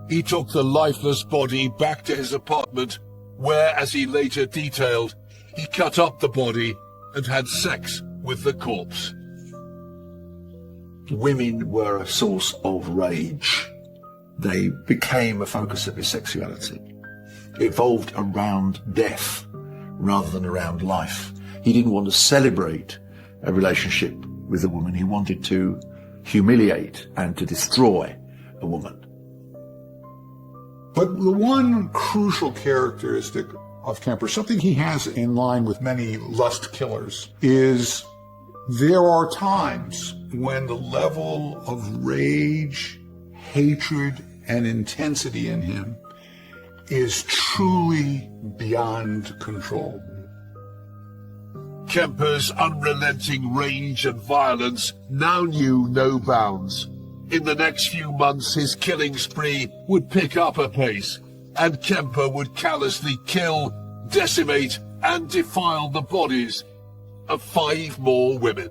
He took the lifeless body back to his apartment, where, as he later detailed, he cut up the body and had sex with the corpse. Women were a source of rage. They became a focus of his sexuality. It evolved around death rather than around life. He didn't want to celebrate a relationship with a woman. He wanted to humiliate and to destroy a woman. But the one crucial characteristic of Kemper, something he has in line with many lust killers, is there are times when the level of rage, hatred, and intensity in him is truly beyond control. Kemper's unrelenting rage and violence now knew no bounds. In the next few months, his killing spree would pick up a pace, and Kemper would callously kill, decimate, and defile the bodies of 5 more women.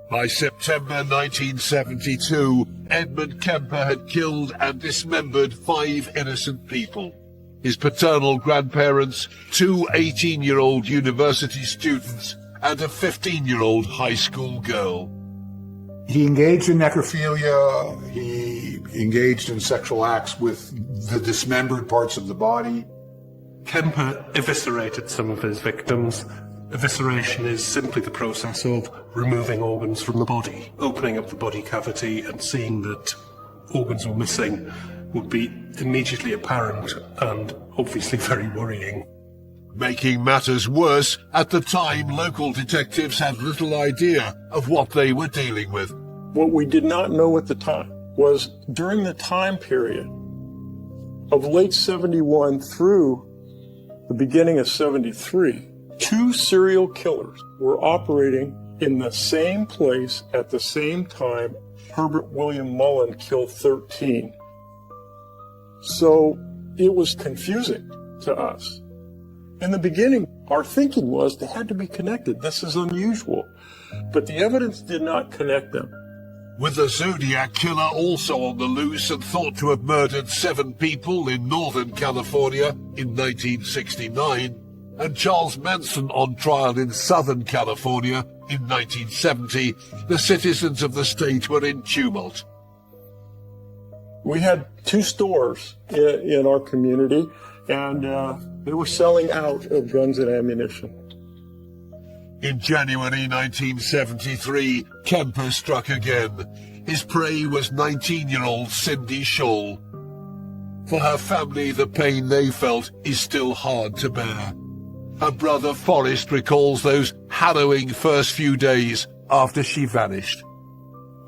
By September 1972, Edmund Kemper had killed and dismembered 5 innocent people. His paternal grandparents, 2 18-year-old university students, and a 15-year-old high school girl. He engaged in necrophilia, he engaged in sexual acts with the dismembered parts of the body. Kemper eviscerated some of his victims. Evisceration is simply the process of removing organs from the body. Opening up the body cavity and seeing that organs were missing would be immediately apparent and obviously very worrying. Making matters worse, at the time local detectives had little idea of what they were dealing with. What we did not know at the time was during the time period of late 71 through the beginning of 73, 2 serial killers were operating in the same place at the same time. Herbert William Mullen killed 13. So it was confusing to us. In the beginning, our thinking was they had to be connected. This is unusual. But the evidence did not connect them. With the Zodiac Killer also on the loose and thought to have murdered 7 people in Northern California in 1969, and Charles Manson on trial in Southern California in 1970, the citizens of the state were in tumult. We had 2 stores in our community, and they were selling out of guns and ammunition. In January 1973, Kemper struck again. His prey was 19-year-old Cindy Scholl. For her family, the pain they felt is still hard to bear. Her brother Forrest recalls those harrowing first few days after she vanished.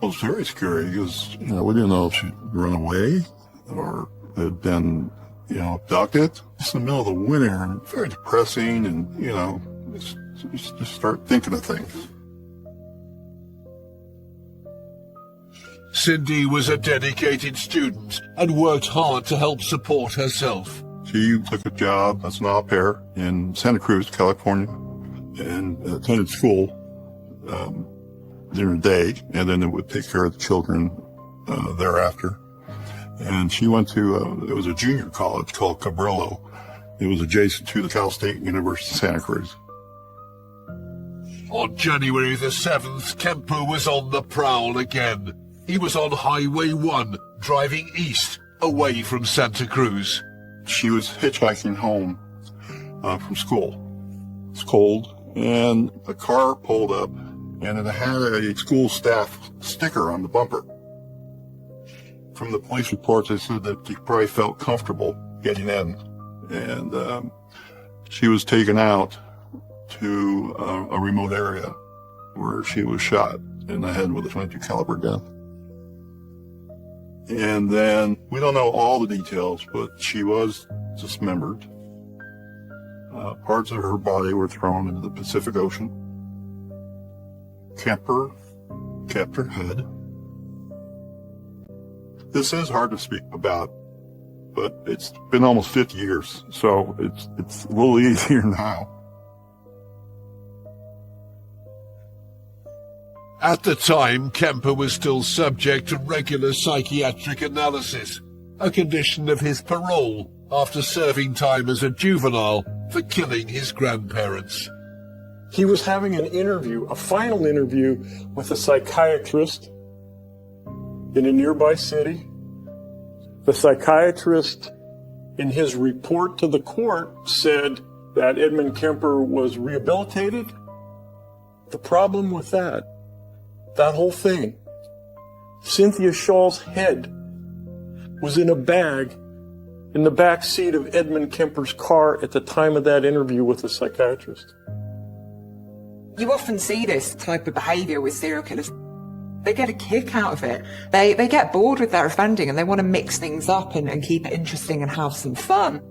It was very scary because, we didn't know if she'd run away or had been, abducted. It's in the middle of the winter and very depressing and, just start thinking of things. Cindy was a dedicated student and worked hard to help support herself. She took a job as an au pair in Santa Cruz, California, and attended school during the day, and then it would take care of the children thereafter. And she went to, it was a junior college called Cabrillo. It was adjacent to the Cal State University of Santa Cruz. On January the 7th, Kemper was on the prowl again. He was on Highway 1, driving east, away from Santa Cruz. She was hitchhiking home from school. It's cold, and a car pulled up, and it had a school staff sticker on the bumper. From the police reports, they said that she probably felt comfortable getting in, and she was taken out to a remote area where she was shot in the head with a .22 caliber gun. And then, we don't know all the details, but she was dismembered. Parts of her body were thrown into the Pacific Ocean. Kemper kept her head. This is hard to speak about, but it's been almost 50 years, so it's a little easier now. At the time, Kemper was still subject to regular psychiatric analysis, a condition of his parole after serving time as a juvenile for killing his grandparents. He was having an interview, a final interview, with a psychiatrist in a nearby city. The psychiatrist, in his report to the court, said that Edmund Kemper was rehabilitated. The problem with that whole thing, Cynthia Shaw's head was in a bag in the back seat of Edmund Kemper's car at the time of that interview with the psychiatrist. You often see this type of behaviour with serial killers. They get a kick out of it. They get bored with their offending and they want to mix things up and keep it interesting and have some fun.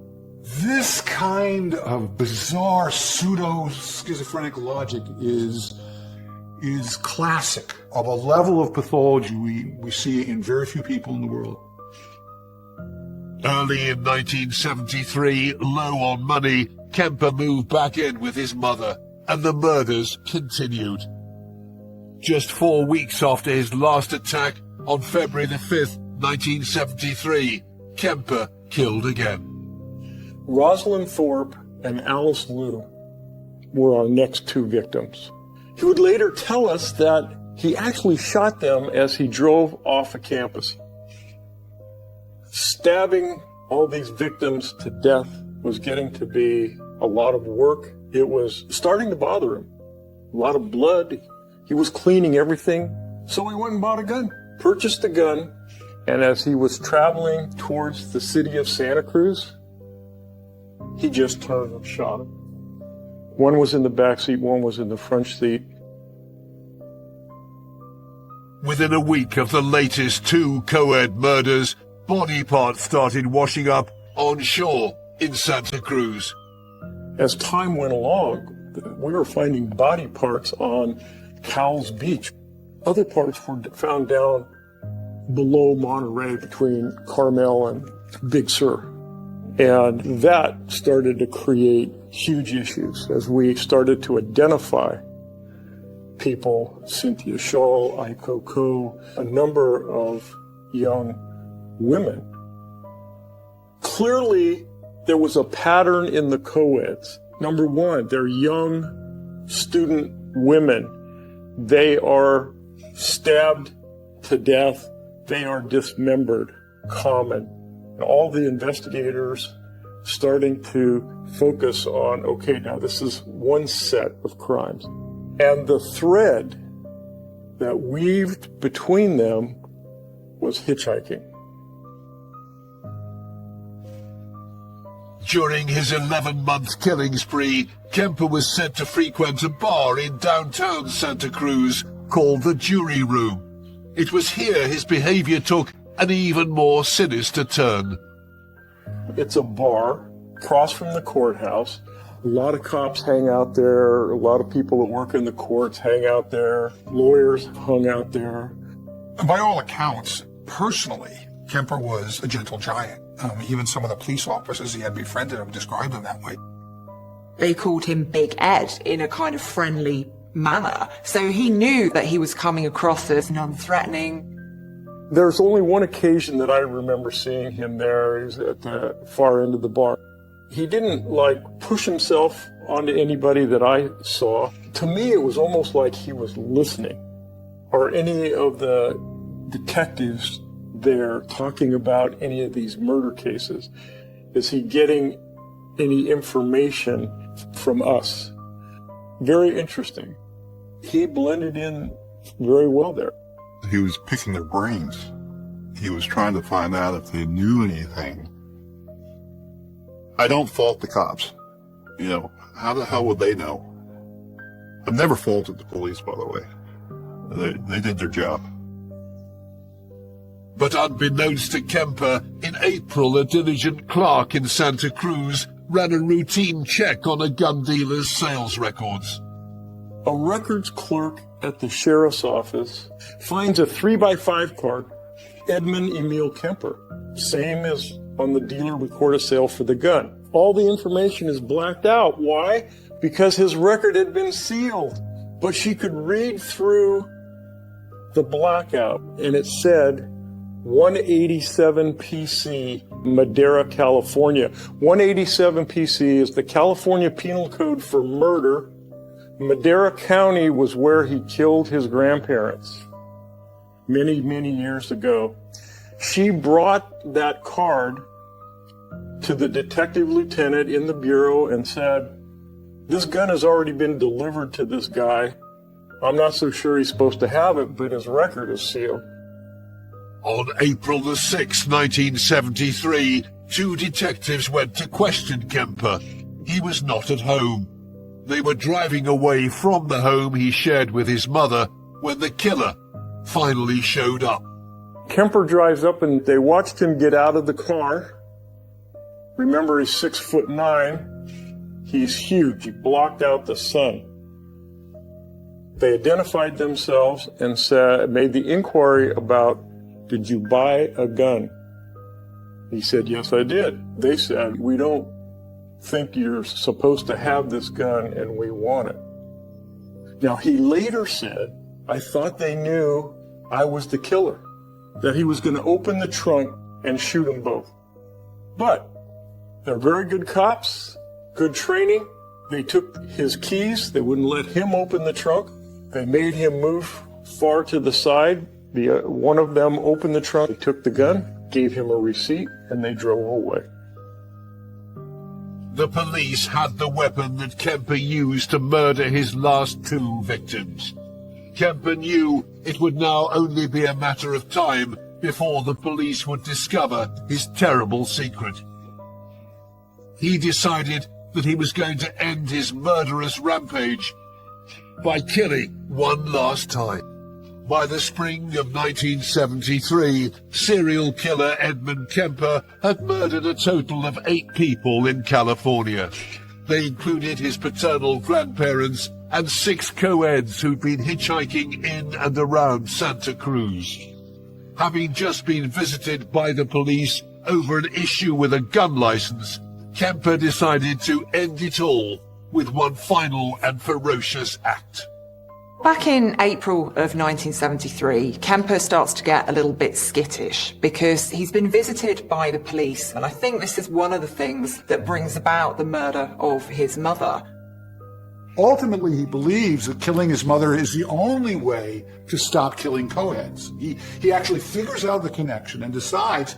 This kind of bizarre pseudo-schizophrenic logic is classic of a level of pathology we see in very few people in the world. Early in 1973, low on money, Kemper moved back in with his mother, and the murders continued. Just 4 weeks after his last attack, on February the 5th, 1973, Kemper killed again. Rosalind Thorpe and Alice Liu were our next two victims. He would later tell us that he actually shot them as he drove off a campus. Stabbing all these victims to death was getting to be a lot of work. It was starting to bother him. A lot of blood. He was cleaning everything. So he went and bought a gun, purchased a gun, and as he was traveling towards the city of Santa Cruz, he just turned and shot him. One was in the back seat, one was in the front seat. Within a week of the latest two co-ed murders, body parts started washing up on shore in Santa Cruz. As time went along, we were finding body parts on Cowles Beach. Other parts were found down below Monterey between Carmel and Big Sur. And that started to create huge issues as we started to identify people, Cynthia Shaw, Aiko Ko, a number of young women. Clearly, there was a pattern in the co-eds. Number one, they're young student women. They are stabbed to death. They are dismembered, common. And all the investigators starting to focus on, okay, now this is one set of crimes. And the thread that weaved between them was hitchhiking. During his 11-month killing spree, Kemper was said to frequent a bar in downtown Santa Cruz called the Jury Room. It was here his behavior took an even more sinister turn. It's a bar across from the courthouse. A lot of cops hang out there. A lot of people that work in the courts hang out there. Lawyers hung out there. By all accounts, personally, Kemper was a gentle giant. Even some of the police officers he had befriended him described him that way. They called him Big Ed in a kind of friendly manner. So he knew that he was coming across as non-threatening. There's only one occasion that I remember seeing him there. He was at the far end of the bar. He didn't, push himself onto anybody that I saw. To me, it was almost like he was listening. Or any of the detectives there talking about any of these murder cases. Is he getting any information from us? Very interesting. He blended in very well there. He was picking their brains. He was trying to find out if they knew anything. I don't fault the cops. How the hell would they know? I've never faulted the police, by the way. They did their job. But unbeknownst to Kemper, in April a diligent clerk in Santa Cruz ran a routine check on a gun dealer's sales records. A records clerk at the sheriff's office finds a 3x5 card, Edmund Emil Kemper, same as on the dealer record of sale for the gun. All the information is blacked out. Why? Because his record had been sealed. But she could read through the blackout, and it said 187 PC, Madera, California. 187 PC is the California Penal Code for murder. Madera County was where he killed his grandparents many, many years ago. She brought that card to the detective lieutenant in the bureau and said, "This gun has already been delivered to this guy. I'm not so sure he's supposed to have it, but his record is sealed." On April the 6th, 1973, two detectives went to question Kemper. He was not at home. They were driving away from the home he shared with his mother when the killer finally showed up. Kemper drives up and they watched him get out of the car. Remember, he's 6'9". He's huge. He blocked out the sun. They identified themselves and made the inquiry about, "Did you buy a gun?" He said, "Yes, I did." They said, "We don't think you're supposed to have this gun and we want it." Now, he later said, "I thought they knew I was the killer, that he was going to open the trunk and shoot them both." But they're very good cops, good training. They took his keys. They wouldn't let him open the trunk. They made him move far to the side. One of them opened the trunk, they took the gun, gave him a receipt, and they drove away. The police had the weapon that Kemper used to murder his last two victims. Kemper knew it would now only be a matter of time before the police would discover his terrible secret. He decided that he was going to end his murderous rampage by killing one last time. By the spring of 1973, serial killer Edmund Kemper had murdered a total of 8 people in California. They included his paternal grandparents and 6 co-eds who'd been hitchhiking in and around Santa Cruz. Having just been visited by the police over an issue with a gun license, Kemper decided to end it all with one final and ferocious act. Back in April of 1973, Kemper starts to get a little bit skittish because he's been visited by the police, and I think this is one of the things that brings about the murder of his mother. Ultimately, he believes that killing his mother is the only way to stop killing co-eds. He actually figures out the connection and decides,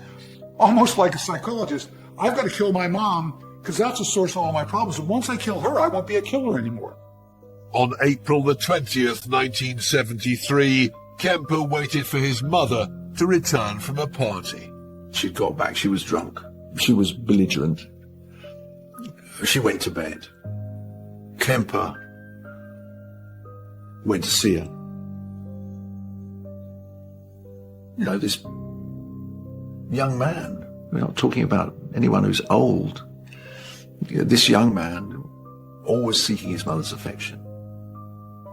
almost like a psychologist, I've got to kill my mom because that's the source of all my problems. And once I kill her, I won't be a killer anymore. On April the 20th, 1973, Kemper waited for his mother to return from a party. She'd got back. She was drunk. She was belligerent. She went to bed. Kemper went to see her. You know, this young man, we're not talking about anyone who's old. This young man, always seeking his mother's affection.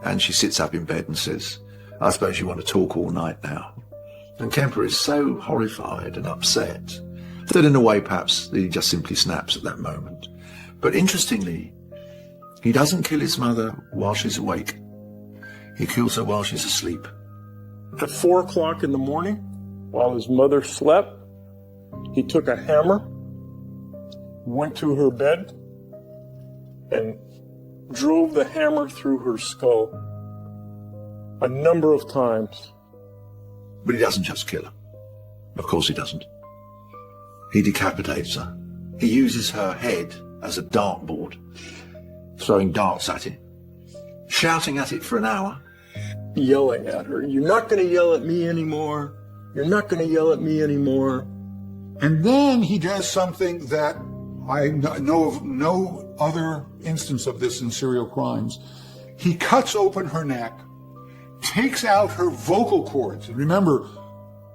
And she sits up in bed and says, I suppose you want to talk all night now. And Kemper is so horrified and upset that in a way perhaps he just simply snaps at that moment. But interestingly, he doesn't kill his mother while she's awake. He kills her while she's asleep. At 4 o'clock in the morning, while his mother slept, he took a hammer, went to her bed, and drove the hammer through her skull a number of times. But he doesn't just kill her. Of course he doesn't. He decapitates her. He uses her head as a dartboard, throwing darts at it, shouting at it for an hour. Yelling at her, "You're not going to yell at me anymore. You're not going to yell at me anymore." And then he does something that I know of no other instance of this in serial crimes. He cuts open her neck, takes out her vocal cords. And remember,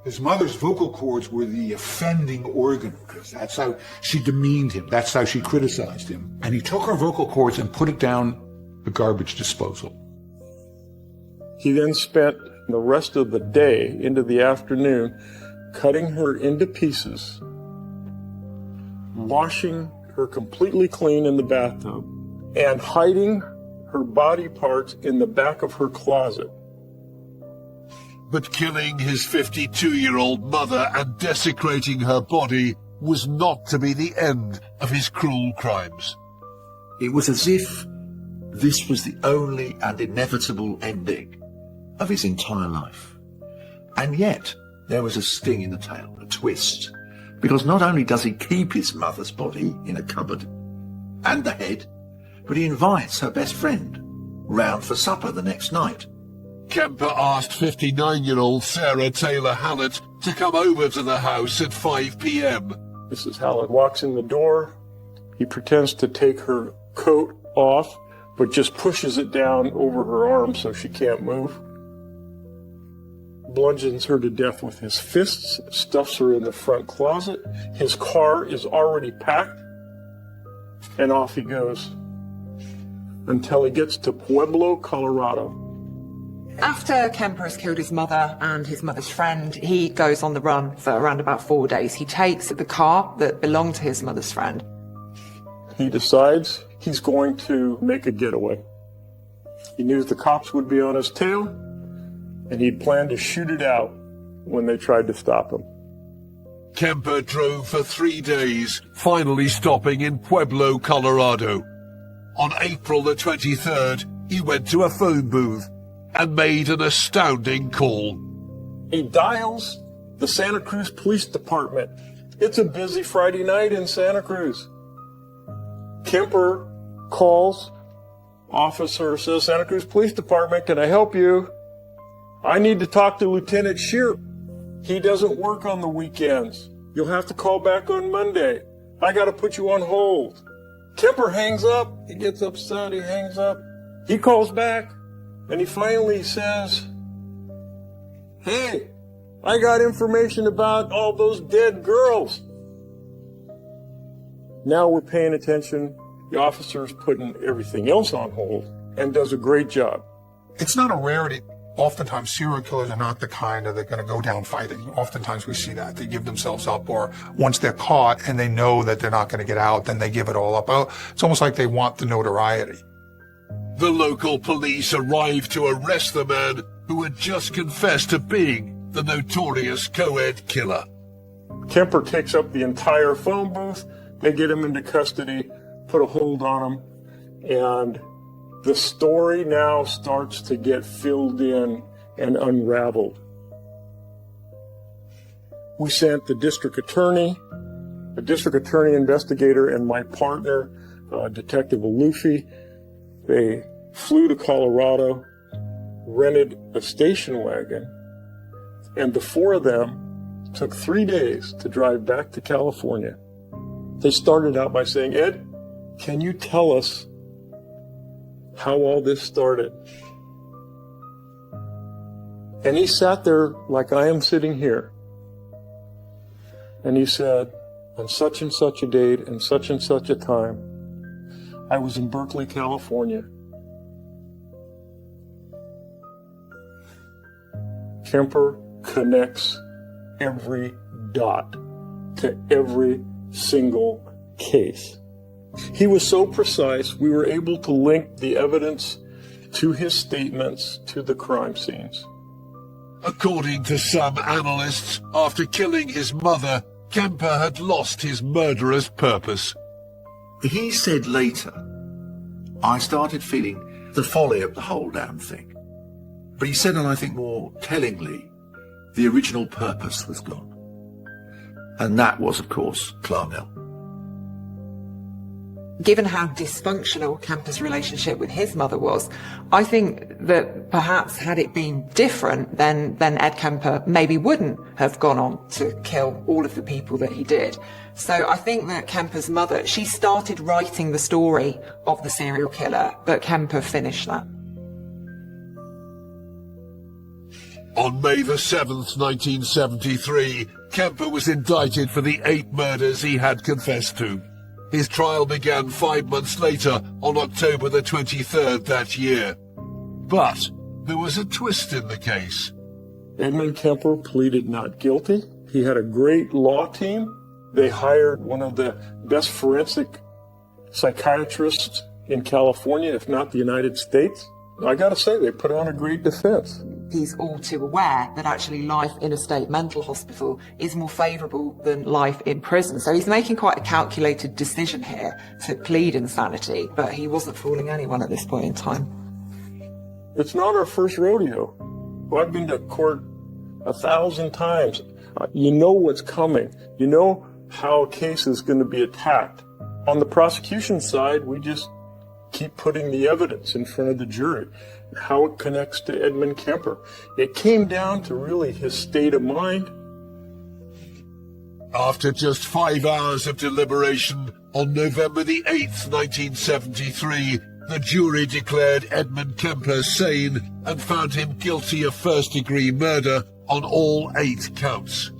His mother's vocal cords were the offending organ because that's how she demeaned him. That's how she criticized him. And he took her vocal cords and put it down the garbage disposal. He then spent the rest of the day into the afternoon cutting her into pieces, washing her completely clean in the bathtub, and hiding her body parts in the back of her closet. But killing his 52-year-old mother and desecrating her body was not to be the end of his cruel crimes. It was as if this was the only and inevitable ending of his entire life. And yet, there was a sting in the tail, a twist, because not only does he keep his mother's body in a cupboard and the head, but he invites her best friend round for supper the next night. Kemper asked 59-year-old Sarah Taylor Hallett to come over to the house at 5 p.m. Mrs. Hallett walks in the door. He pretends to take her coat off, but just pushes it down over her arm so she can't move. Bludgeons her to death with his fists, stuffs her in the front closet. His car is already packed, and off he goes until he gets to Pueblo, Colorado. After Kemper has killed his mother and his mother's friend, he goes on the run for around about 4 days. He takes the car that belonged to his mother's friend. He decides he's going to make a getaway. He knew the cops would be on his tail, and he'd planned to shoot it out when they tried to stop him. Kemper drove for 3 days, finally stopping in Pueblo, Colorado. On April the 23rd, he went to a phone booth and made an astounding call. He dials the Santa Cruz Police Department. It's a busy Friday night in Santa Cruz. Kemper calls. Officer says, Santa Cruz Police Department, can I help you? I need to talk to Lieutenant Shear. He doesn't work on the weekends. You'll have to call back on Monday. I got to put you on hold. Kemper hangs up. He gets upset. He hangs up. He calls back. And he finally says, hey, I got information about all those dead girls. Now we're paying attention. The officer's putting everything else on hold and does a great job. It's not a rarity. Oftentimes, serial killers are not the kind that are going to go down fighting. Oftentimes we see that. They give themselves up, or once they're caught and they know that they're not going to get out, then they give it all up. Oh, it's almost like they want the notoriety. The local police arrived to arrest the man who had just confessed to being the notorious co-ed killer. Kemper takes up the entire phone booth. They get him into custody, put a hold on him, and the story now starts to get filled in and unraveled. We sent the district attorney investigator, and my partner, Detective Alufi. They flew to Colorado, rented a station wagon, and the four of them took 3 days to drive back to California. They started out by saying, Ed, can you tell us how all this started? And he sat there like I am sitting here. And he said, on such and such a date and such a time, I was in Berkeley, California. Kemper connects every dot to every single case. He was so precise, we were able to link the evidence to his statements to the crime scenes. According to some analysts, after killing his mother, Kemper had lost his murderous purpose. He said later, I started feeling the folly of the whole damn thing. But he said, and I think more tellingly, the original purpose was gone. And that was, of course, Clarnell. Given how dysfunctional Kemper's relationship with his mother was, I think that perhaps had it been different, then Ed Kemper maybe wouldn't have gone on to kill all of the people that he did. So I think that Kemper's mother, she started writing the story of the serial killer, but Kemper finished that. On May the 7th, 1973, Kemper was indicted for the 8 murders he had confessed to. His trial began 5 months later, on October the 23rd that year. But there was a twist in the case. Edmund Kemper pleaded not guilty. He had a great law team. They hired one of the best forensic psychiatrists in California, if not the United States. I gotta say, they put on a great defense. He's all too aware that actually life in a state mental hospital is more favourable than life in prison. So he's making quite a calculated decision here to plead insanity, but he wasn't fooling anyone at this point in time. It's not our first rodeo. I've been to court 1,000 times. You know what's coming. You know how a case is going to be attacked. On the prosecution side, we just keep putting the evidence in front of the jury, how it connects to Edmund Kemper. It came down to really his state of mind. After just 5 hours of deliberation, on November the 8th, 1973, the jury declared Edmund Kemper sane and found him guilty of first-degree murder on all 8 counts.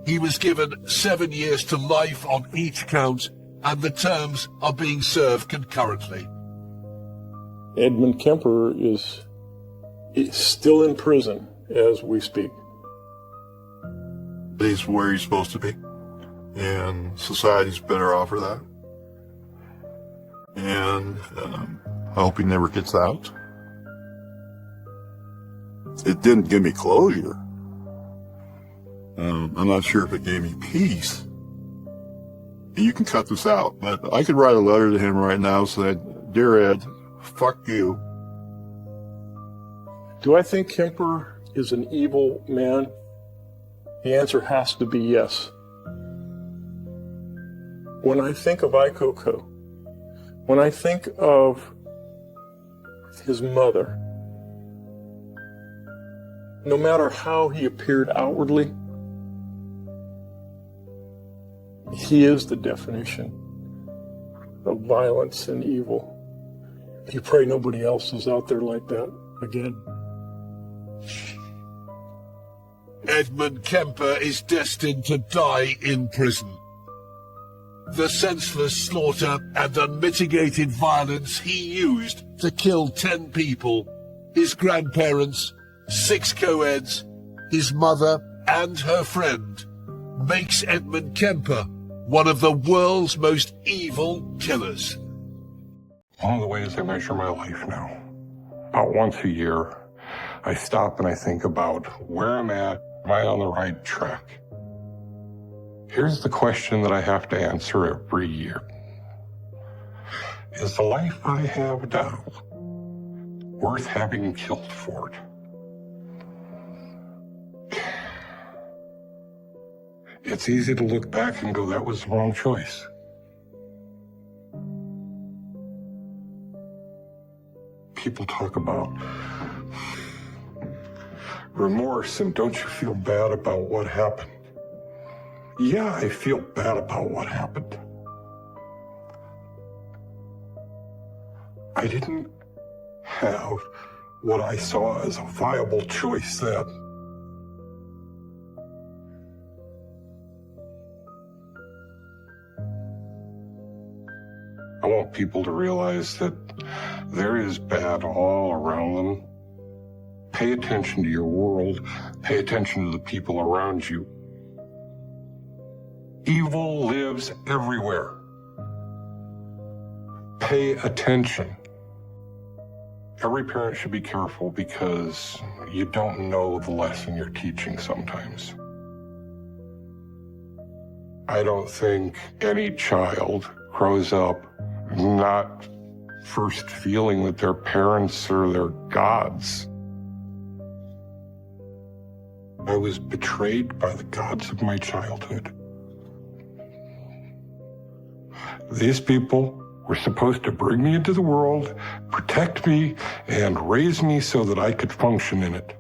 He was given 7 years to life on each count, and the terms are being served concurrently. Edmund Kemper is still in prison as we speak. He's where he's supposed to be, and society's better off for that. And I hope he never gets out. It didn't give me closure. I'm not sure if it gave me peace. And you can cut this out, but I could write a letter to him right now saying, "Dear Ed, fuck you." Do I think Kemper is an evil man? The answer has to be yes. When I think of Ikoko, when I think of his mother, no matter how he appeared outwardly, he is the definition of violence and evil. You pray nobody else is out there like that again. Edmund Kemper is destined to die in prison. The senseless slaughter and unmitigated violence he used to kill 10 people, his grandparents, 6 co-eds, his mother and her friend, makes Edmund Kemper one of the world's most evil killers. One of the ways I measure my life now, about once a year, I stop and I think about where I'm at. Am I on the right track? Here's the question that I have to answer every year. Is the life I have now worth having killed for it? It's easy to look back and go, that was the wrong choice. People talk about remorse and don't you feel bad about what happened? Yeah, I feel bad about what happened. I didn't have what I saw as a viable choice then. I want people to realize that there is bad all around them. Pay attention to your world. Pay attention to the people around you. Evil lives everywhere. Pay attention. Every parent should be careful because you don't know the lesson you're teaching sometimes. I don't think any child grows up not first feeling that their parents are their gods. I was betrayed by the gods of my childhood. These people were supposed to bring me into the world, protect me, and raise me so that I could function in it.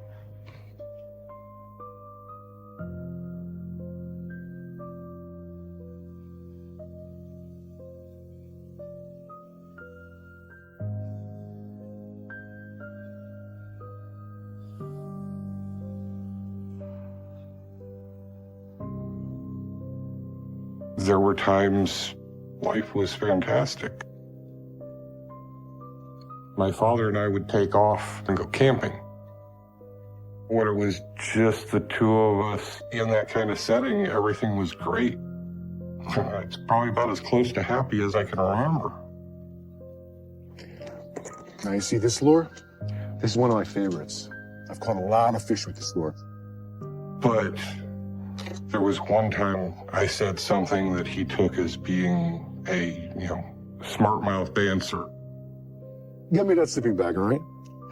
There were times life was fantastic. My father and I would take off and go camping. When it was just the two of us in that kind of setting, everything was great. It's probably about as close to happy as I can remember. Now you see this lure? This is one of my favorites. I've caught a lot of fish with this lure. But there was one time I said something that he took as being a, smart-mouthed answer. Get me that sleeping bag, all right?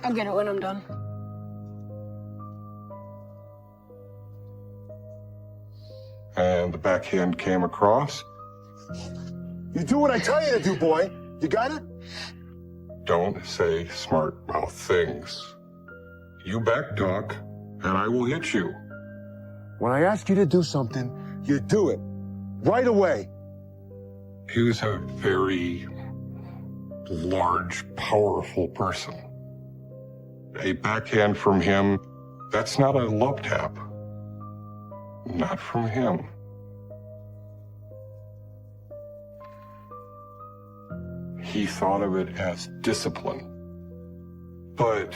I'll get it when I'm done. And the backhand came across. You do what I tell you to do, boy. You got it? Don't say smart-mouth things. You backtalk, and I will hit you. When I ask you to do something, you do it. Right away. He was a very large, powerful person. A backhand from him, that's not a love tap. Not from him. He thought of it as discipline. But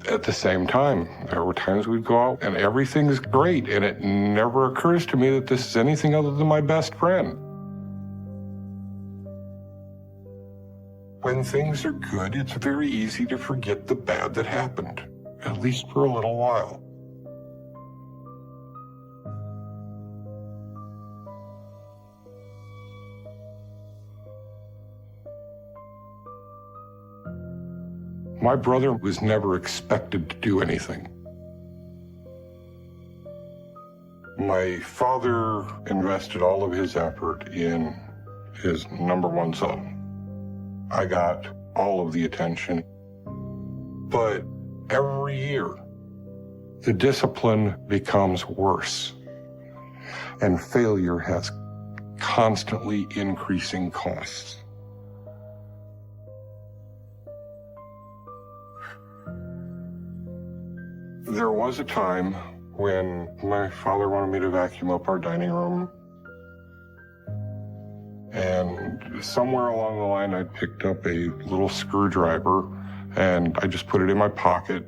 at the same time, there were times we'd go out and everything's great, and it never occurs to me that this is anything other than my best friend. When things are good, it's very easy to forget the bad that happened, at least for a little while. My brother was never expected to do anything. My father invested all of his effort in his number one son. I got all of the attention. But every year, the discipline becomes worse, and failure has constantly increasing costs. There was a time when my father wanted me to vacuum up our dining room. And somewhere along the line, I picked up a little screwdriver and I just put it in my pocket.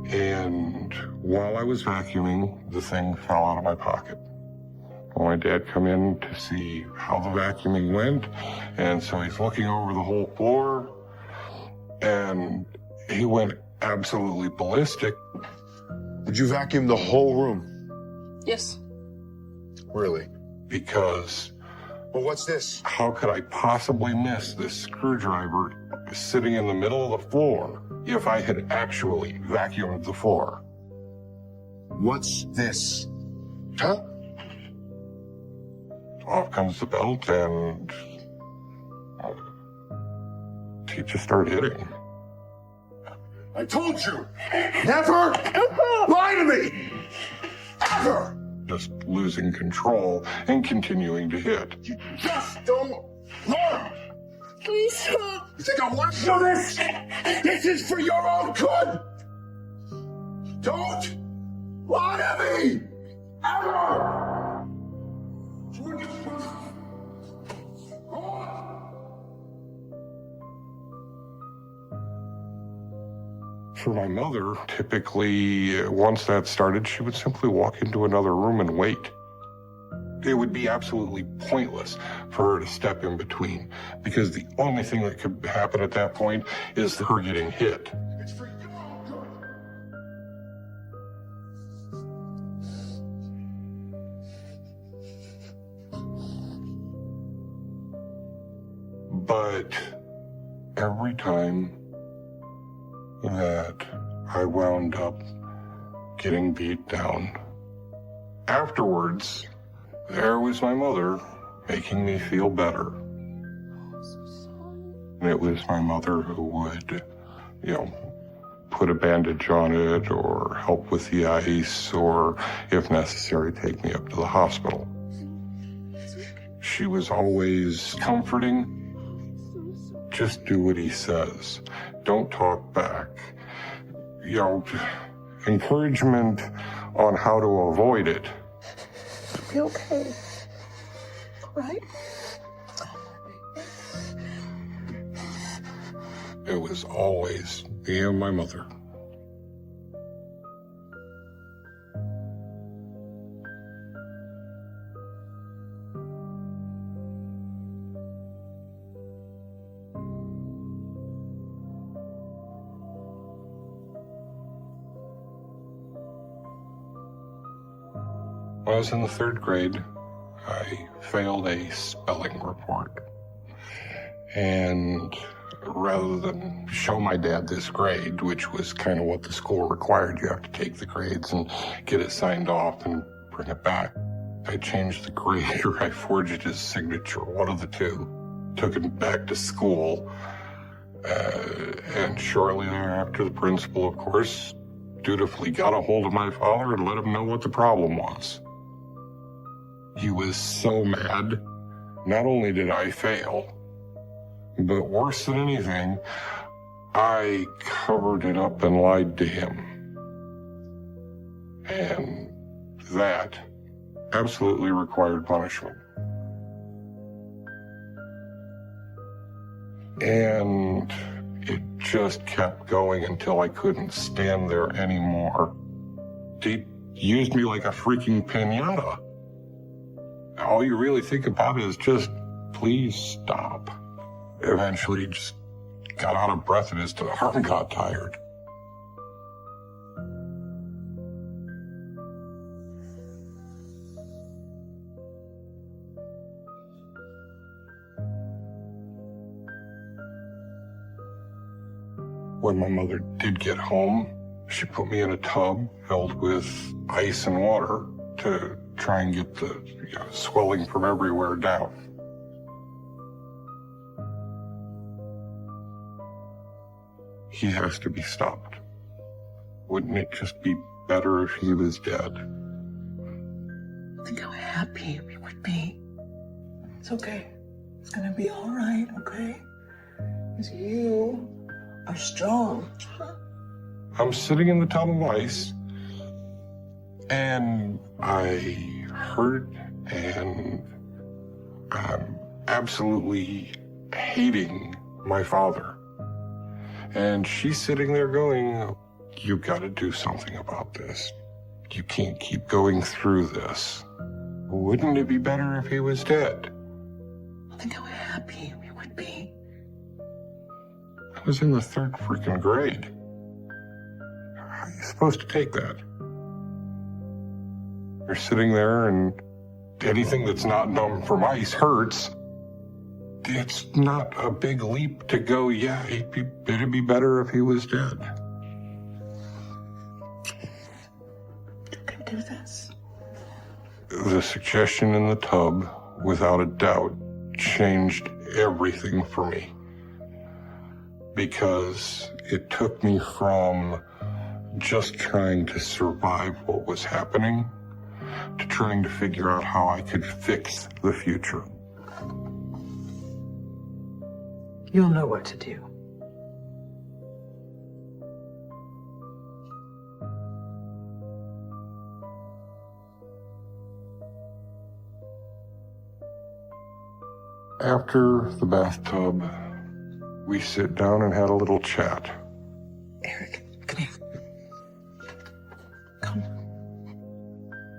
And while I was vacuuming, the thing fell out of my pocket. My dad come in to see how the vacuuming went. And so he's looking over the whole floor and he went absolutely ballistic. Did you vacuum the whole room? Yes. Really? Because... Well, what's this? How could I possibly miss this screwdriver sitting in the middle of the floor if I had actually vacuumed the floor? What's this? Huh? Off comes the belt and he just started hitting. I told you, never lie to me! Ever! Just losing control and continuing to hit. You just don't learn! Please stop. You think I want to do this? This is for your own good! Don't lie to me! Ever! For my mother, typically, once that started, she would simply walk into another room and wait. It would be absolutely pointless for her to step in between, because the only thing that could happen at that point is her getting hit. It's for your own good. But every time that I wound up getting beat down, afterwards, there was my mother making me feel better. And it was my mother who would, put a bandage on it or help with the ice or, if necessary, take me up to the hospital. She was always comforting. Just do what he says. Don't talk back. Encouragement on how to avoid it. Be okay. right? It was always me and my mother. When I was in the 3rd grade, I failed a spelling report. And rather than show my dad this grade, which was kind of what the school required, you have to take the grades and get it signed off and bring it back, I changed the grade or I forged his signature, one of the two. Took him back to school. And shortly thereafter, the principal, of course, dutifully got a hold of my father and let him know what the problem was. He was so mad. Not only did I fail, but worse than anything, I covered it up and lied to him. And that absolutely required punishment. And it just kept going until I couldn't stand there anymore. He used me like a freaking piñata. All you really think about is just, please stop. Eventually, he just got out of breath and his arm got tired. When my mother did get home, she put me in a tub filled with ice and water to try and get the swelling from everywhere down. He has to be stopped. Wouldn't it just be better if he was dead? Think how happy we would be. It's okay. It's gonna be all right, okay? Because you are strong. I'm sitting in the tub of ice, and I hurt, and I'm absolutely hating my father. And she's sitting there going, "You've got to do something about this. You can't keep going through this. Wouldn't it be better if he was dead?" Think how happy we would be. I was in the 3rd freaking grade. How are you supposed to take that? You're sitting there and anything that's not numb from ice hurts. It's not a big leap to go, yeah, it'd be better if he was dead. You can do this. The suggestion in the tub, without a doubt, changed everything for me. Because it took me from just trying to survive what was happening to trying to figure out how I could fix the future. You'll know what to do. After the bathtub, we sit down and had a little chat. Eric, come here. Come.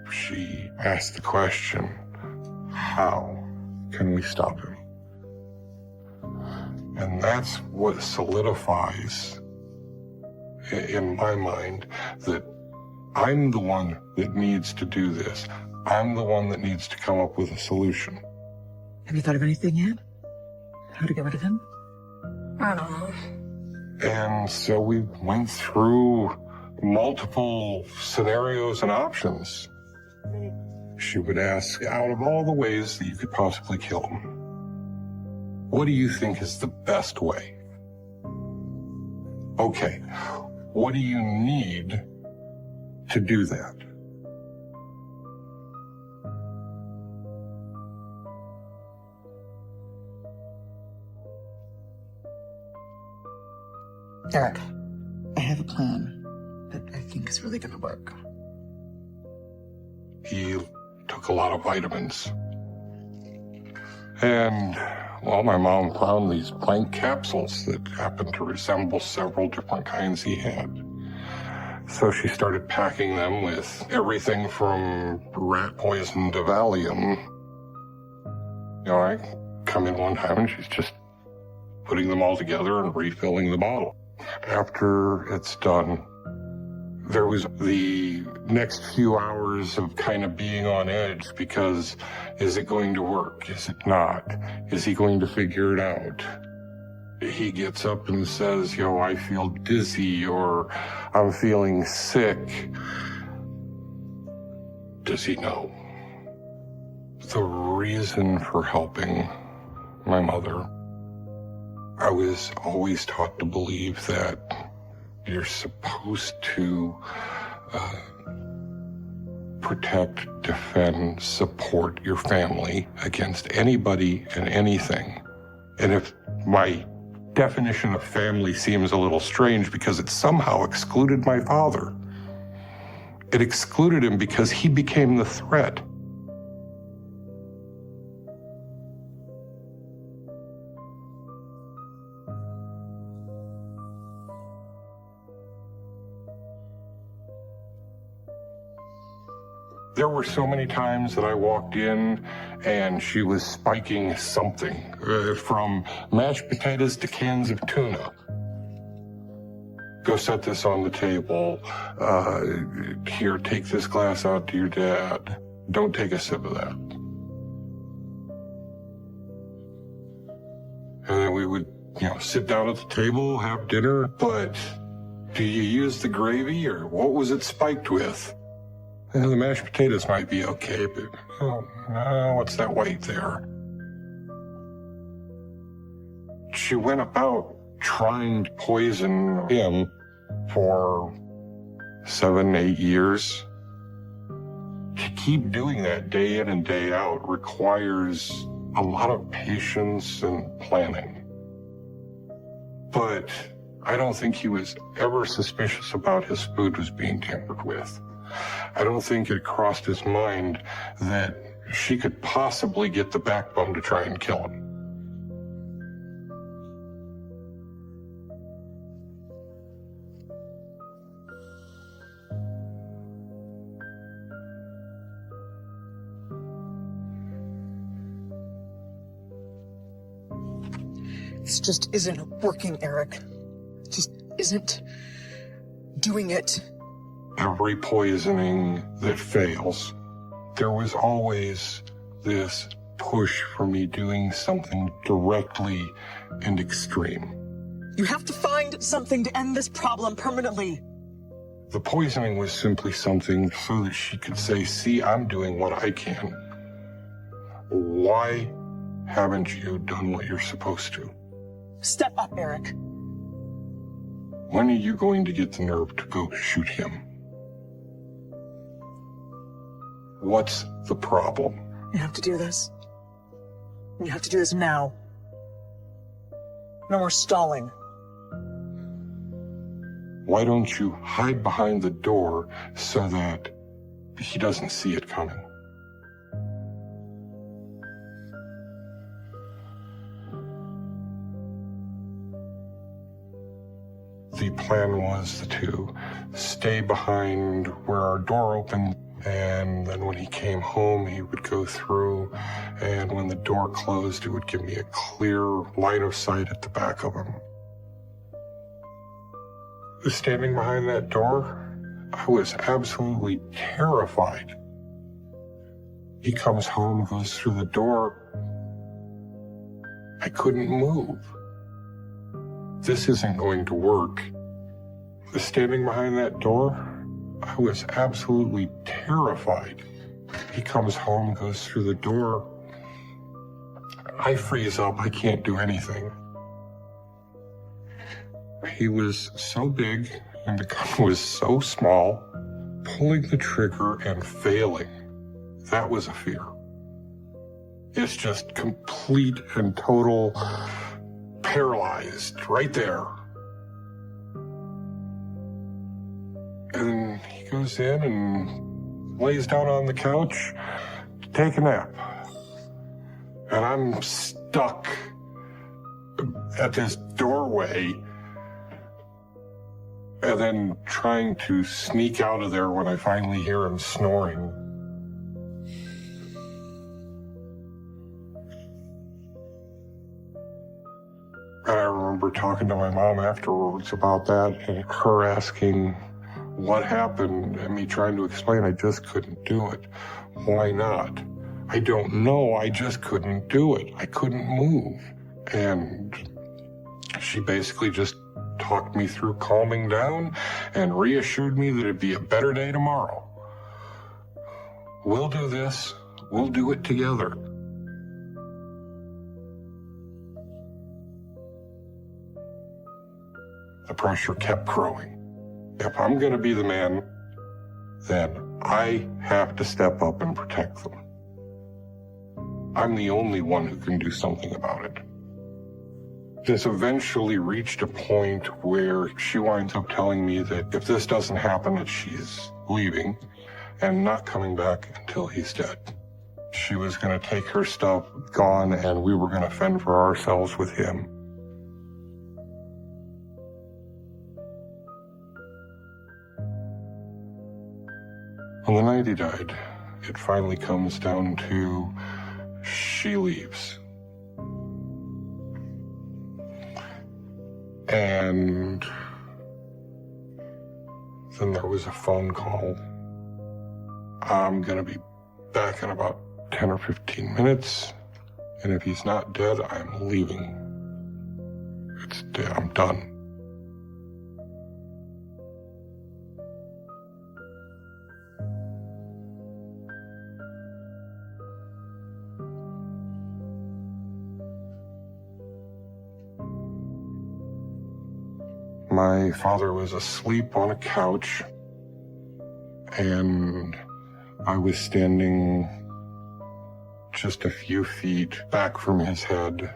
She asked the question, how can we stop him? And that's what solidifies in my mind that I'm the one that needs to do this. I'm the one that needs to come up with a solution. Have you thought of anything yet? How to get rid of him? I don't know. And so we went through multiple scenarios and options. She would ask, out of all the ways that you could possibly kill him, what do you think is the best way? Okay, what do you need to do that? Eric, I have a plan that I think is really gonna work. He took a lot of vitamins. And, well, my mom found these blank capsules that happened to resemble several different kinds he had. So she started packing them with everything from rat poison to Valium. You know, I come in one time and she's just putting them all together and refilling the bottle. After it's done, there was the next few hours of kind of being on edge because is it going to work? Is it not? Is he going to figure it out? He gets up and says, you know, I feel dizzy or I'm feeling sick. Does he know? The reason for helping my mother, I was always taught to believe that you're supposed to protect, defend, support your family against anybody and anything. And if my definition of family seems a little strange because it somehow excluded my father, it excluded him because he became the threat. There were so many times that I walked in and she was spiking something, from mashed potatoes to cans of tuna. Go set this on the table. Here, take this glass out to your dad. Don't take a sip of that. And then we would, you know, sit down at the table, have dinner, but do you use the gravy or what was it spiked with? And the mashed potatoes might be okay, but what's that white there? She went about trying to poison him for 7, 8 years. To keep doing that day in and day out requires a lot of patience and planning. But I don't think he was ever suspicious about his food was being tampered with. I don't think it crossed his mind that she could possibly get the backbone to try and kill him. This just isn't working, Eric. It just isn't doing it. Every poisoning that fails, there was always this push for me doing something directly and extreme. You have to find something to end this problem permanently. The poisoning was simply something so that she could say, see, I'm doing what I can. Why haven't you done what you're supposed to? Step up, Eric. When are you going to get the nerve to go shoot him? What's the problem? You have to do this. You have to do this now. No more stalling. Why don't you hide behind the door so that he doesn't see it coming? The plan was to stay behind where our door opened, and then when he came home, he would go through, and when the door closed, it would give me a clear line of sight at the back of him. Standing behind that door, I was absolutely terrified. He comes home, goes through the door. I couldn't move. This isn't going to work. Standing behind that door, I was absolutely terrified. He comes home, goes through the door. I freeze up, I can't do anything. He was so big and the gun was so small, pulling the trigger and failing, that was a fear. It's just complete and total paralyzed right there. And he goes in and lays down on the couch to take a nap. And I'm stuck at this doorway and then trying to sneak out of there when I finally hear him snoring. And I remember talking to my mom afterwards about that and her asking what happened and me trying to explain I just couldn't do it. Why not? I don't know, I just couldn't do it. I couldn't move. And she basically just talked me through calming down and reassured me that it'd be a better day tomorrow. We'll do this. We'll do it together. The pressure kept growing. If I'm going to be the man, then I have to step up and protect them. I'm the only one who can do something about it. This eventually reached a point where she winds up telling me that if this doesn't happen, that she's leaving and not coming back until he's dead. She was going to take her stuff, gone, and we were going to fend for ourselves with him. On the night he died, it finally comes down to she leaves. And then there was a phone call. I'm going to be back in about 10 or 15 minutes. And if he's not dead, I'm leaving. It's dead. I'm done. My father was asleep on a couch, and I was standing just a few feet back from his head.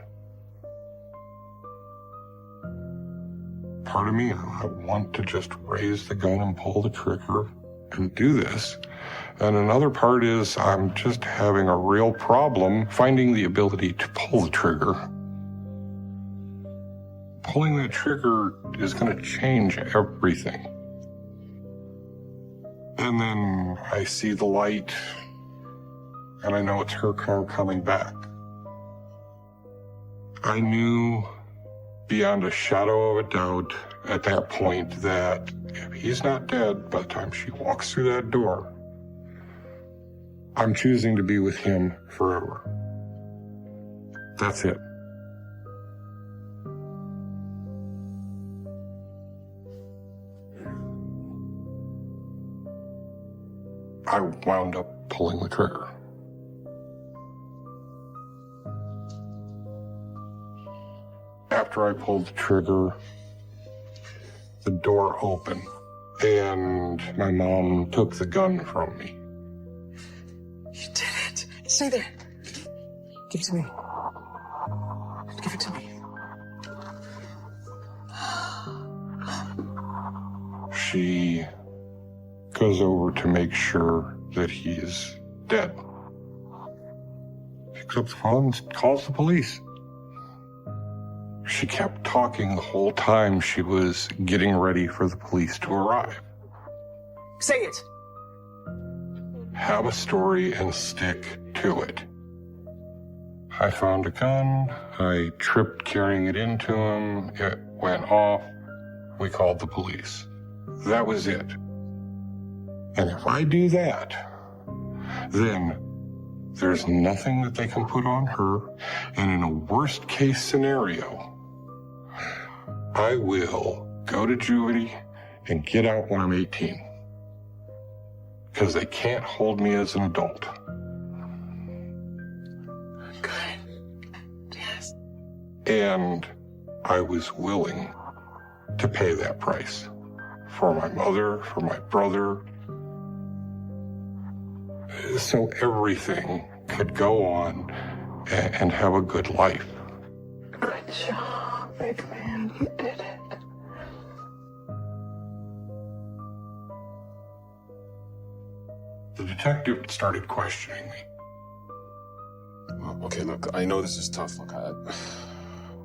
Part of me, I want to just raise the gun and pull the trigger and do this. And another part is I'm just having a real problem finding the ability to pull the trigger. Pulling that trigger is going to change everything. And then I see the light, and I know it's her car coming back. I knew beyond a shadow of a doubt at that point that if he's not dead by the time she walks through that door, I'm choosing to be with him forever. That's it. I wound up pulling the trigger. After I pulled the trigger, the door opened, and my mom took the gun from me. You did it. Stay there. Give it to me. Give it to me. She goes over to make sure that he's dead. Picks up the phone and calls the police. She kept talking the whole time she was getting ready for the police to arrive. Say it. Have a story and stick to it. I found a gun. I tripped carrying it into him. It went off. We called the police. That was it. And if I do that, then there's nothing that they can put on her. And in a worst case scenario, I will go to juvie and get out when I'm 18. Because they can't hold me as an adult. Good. Yes. And I was willing to pay that price for my mother, for my brother, so everything could go on and have a good life. Good job, big man. You did it. The detective started questioning me. Okay, look, I know this is tough. Look,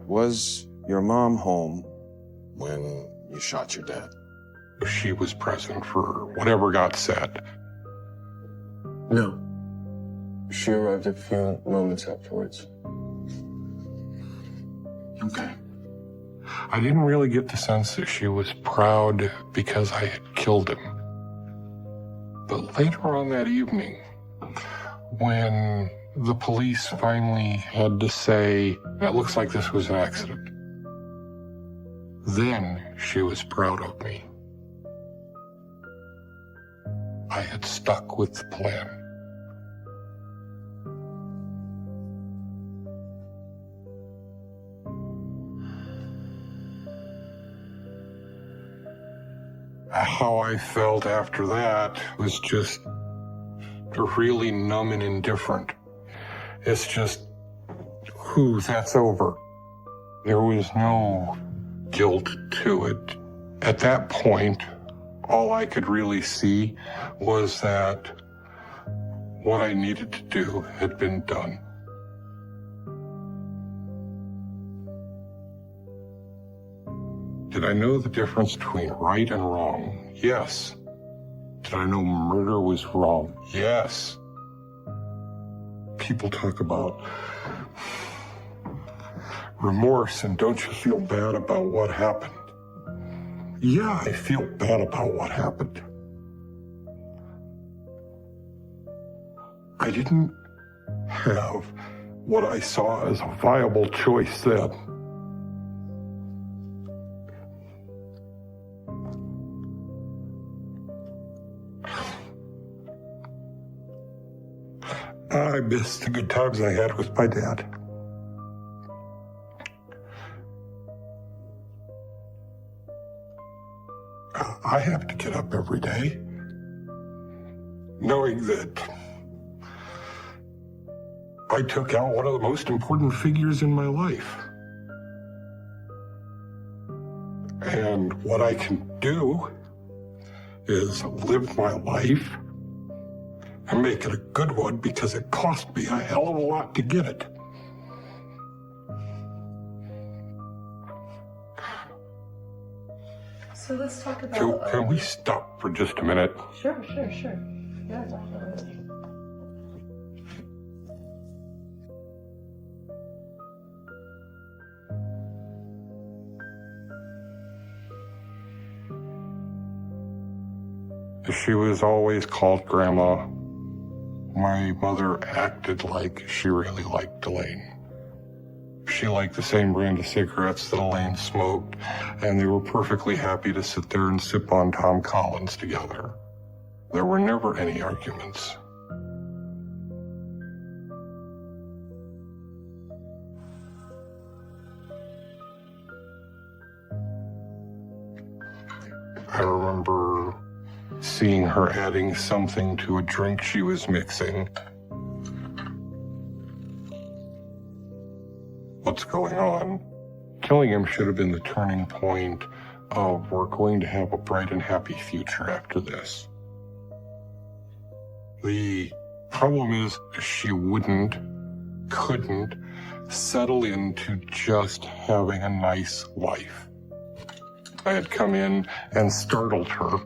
was your mom home when you shot your dad? She was present for whatever got said. No. She arrived a few moments afterwards. Okay. I didn't really get the sense that she was proud because I had killed him. But later on that evening, when the police finally had to say, it looks like this was an accident, then she was proud of me. I had stuck with the plan. How I felt after that was just really numb and indifferent. It's just, that's over. There was no guilt to it. At that point, all I could really see was that what I needed to do had been done. Did I know the difference between right and wrong? Yes. Did I know murder was wrong? Yes. People talk about remorse and don't you feel bad about what happened? Yeah, I feel bad about what happened. I didn't have what I saw as a viable choice then. I missed the good times I had with my dad. I have to get up every day knowing that I took out one of the most important figures in my life. And what I can do is live my life and make it a good one because it cost me a hell of a lot to get it. So let's talk about... Can we stop for just a minute? Sure. Yeah, definitely. She was always called Grandma. My mother acted like she really liked Elaine. She liked the same brand of cigarettes that Elaine smoked, and they were perfectly happy to sit there and sip on Tom Collins together. There were never any arguments. I remember seeing her adding something to a drink she was mixing. What's going on? Killing him should have been the turning point of we're going to have a bright and happy future after this. The problem is she couldn't settle into just having a nice life. I had come in and startled her,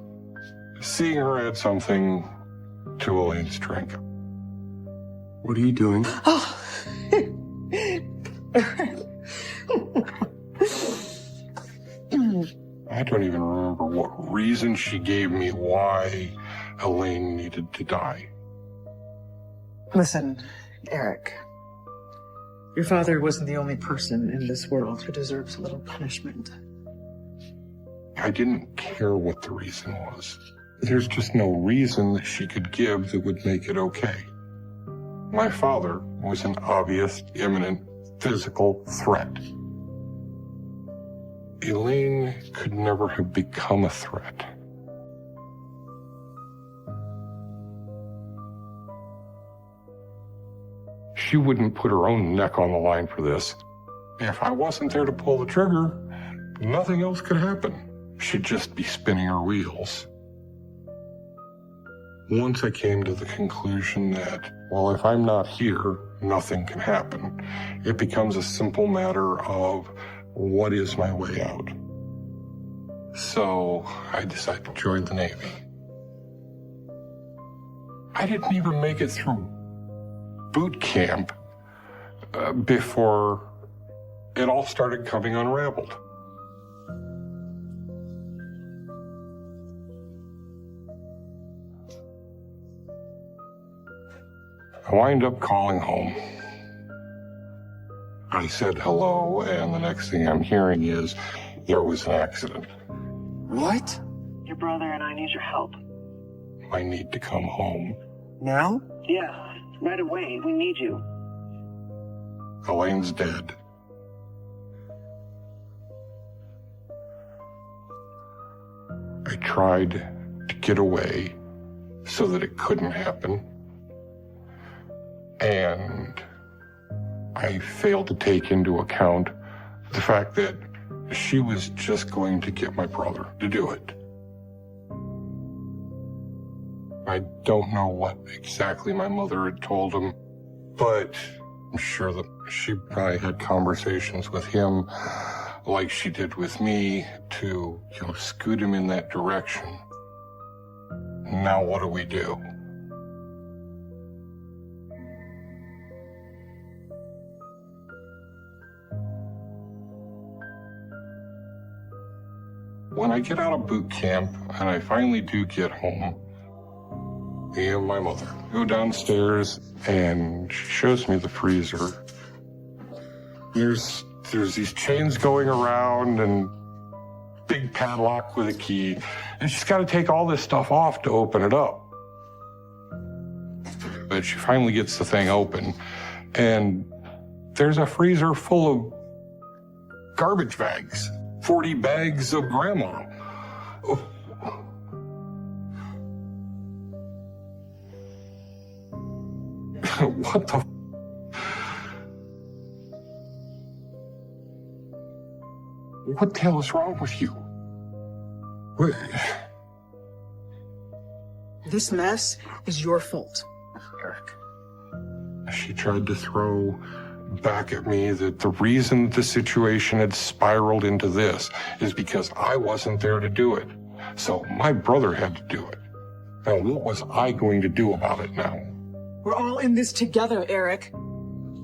seeing her add something to Elaine's drink. What are you doing? Oh. I don't even remember what reason she gave me why Elaine needed to die. Listen, Eric. Your father wasn't the only person in this world who deserves a little punishment. I didn't care what the reason was. There's just no reason that she could give that would make it okay. My father was an obvious, imminent, physical threat. Elaine could never have become a threat. She wouldn't put her own neck on the line for this. If I wasn't there to pull the trigger, nothing else could happen. She'd just be spinning her wheels. Once I came to the conclusion that, well, if I'm not here, nothing can happen, it becomes a simple matter of what is my way out. So I decided to join the Navy. I didn't even make it through boot camp before it all started coming unraveled. I wind up calling home. I said hello, and the next thing I'm hearing is there was an accident. What? Your brother and I need your help. I need to come home. Now? Yeah, right away. We need you. Elaine's dead. I tried to get away so that it couldn't happen. And I failed to take into account the fact that she was just going to get my brother to do it. I don't know what exactly my mother had told him, but I'm sure that she probably had conversations with him like she did with me to, scoot him in that direction. Now what do we do? When I get out of boot camp and I finally do get home, me and my mother go downstairs and she shows me the freezer. There's these chains going around and big padlock with a key. And she's got to take all this stuff off to open it up. But she finally gets the thing open and there's a freezer full of garbage bags. 40 bags of grandma. Oh. What the? What the hell is wrong with you? What? This mess is your fault, Eric. She tried to throw back at me that the reason the situation had spiraled into this is because I wasn't there to do it. So my brother had to do it. Now, what was I going to do about it now? We're all in this together, Eric.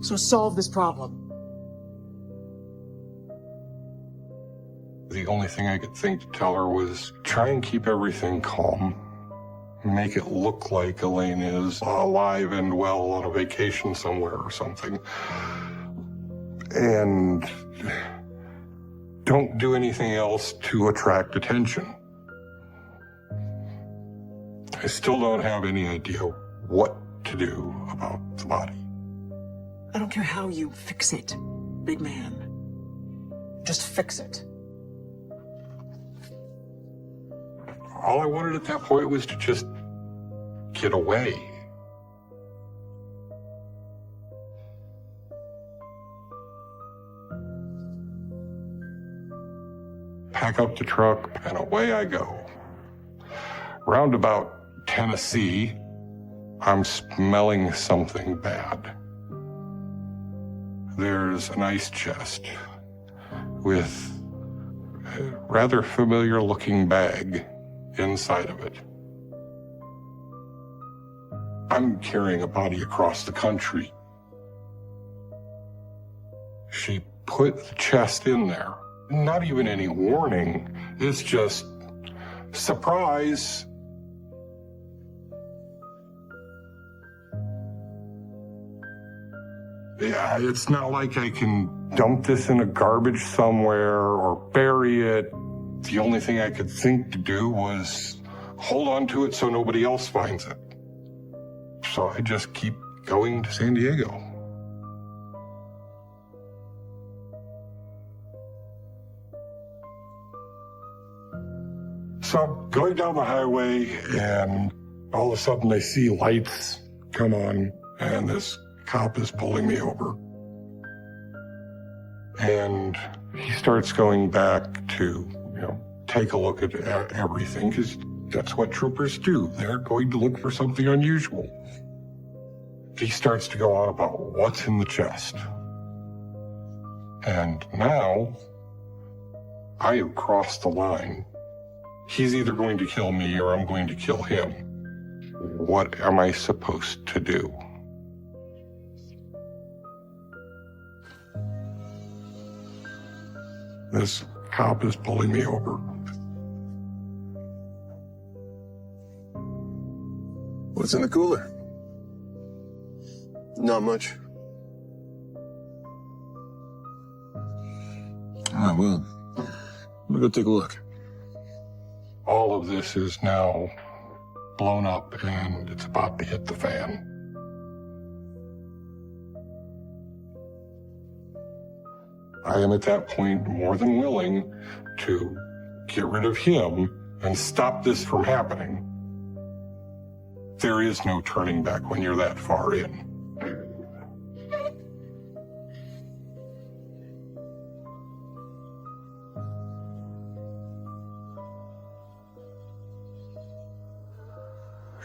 So solve this problem. The only thing I could think to tell her was try and keep everything calm. Make it look like Elaine is alive and well on a vacation somewhere or something. And don't do anything else to attract attention. I still don't have any idea what to do about the body. I don't care how you fix it, big man. Just fix it. All I wanted at that point was to just get away. Pack up the truck, and away I go. Roundabout Tennessee, I'm smelling something bad. There's an ice chest with a rather familiar looking bag inside of it. I'm carrying a body across the country. She put the chest in there. Not even any warning. It's just, surprise. Yeah, it's not like I can dump this in a garbage somewhere or bury it. The only thing I could think to do was hold on to it so nobody else finds it. So I just keep going to San Diego. So I'm going down the highway and all of a sudden I see lights come on and this cop is pulling me over. And he starts going back to, take a look at everything because That's what troopers do. They're going to look for something unusual. He starts to go on about what's in the chest. And now, I have crossed the line. He's either going to kill me or I'm going to kill him. What am I supposed to do? This cop is pulling me over. What's in the cooler? Not much. Well, I'm gonna go take a look. All of this is now blown up and it's about to hit the fan. I am at that point more than willing to get rid of him and stop this from happening. There is no turning back when you're that far in.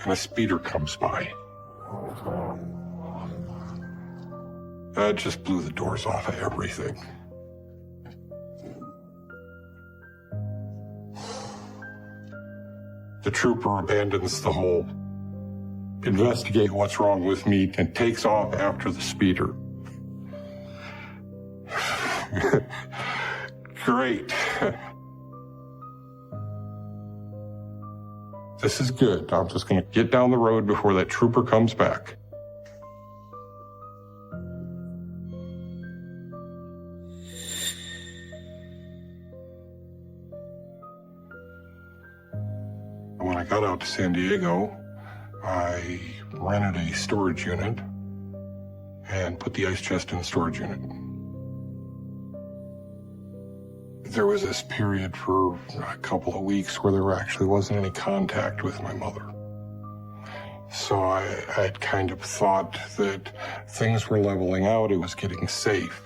And a speeder comes by. That just blew the doors off of everything. The trooper abandons the whole investigate what's wrong with me and takes off after the speeder. Great. This is good. I'm just going to get down the road before that trooper comes back. When I got out to San Diego, I rented a storage unit and put the ice chest in the storage unit. There was this period for a couple of weeks where there actually wasn't any contact with my mother. So I had kind of thought that things were leveling out, it was getting safe.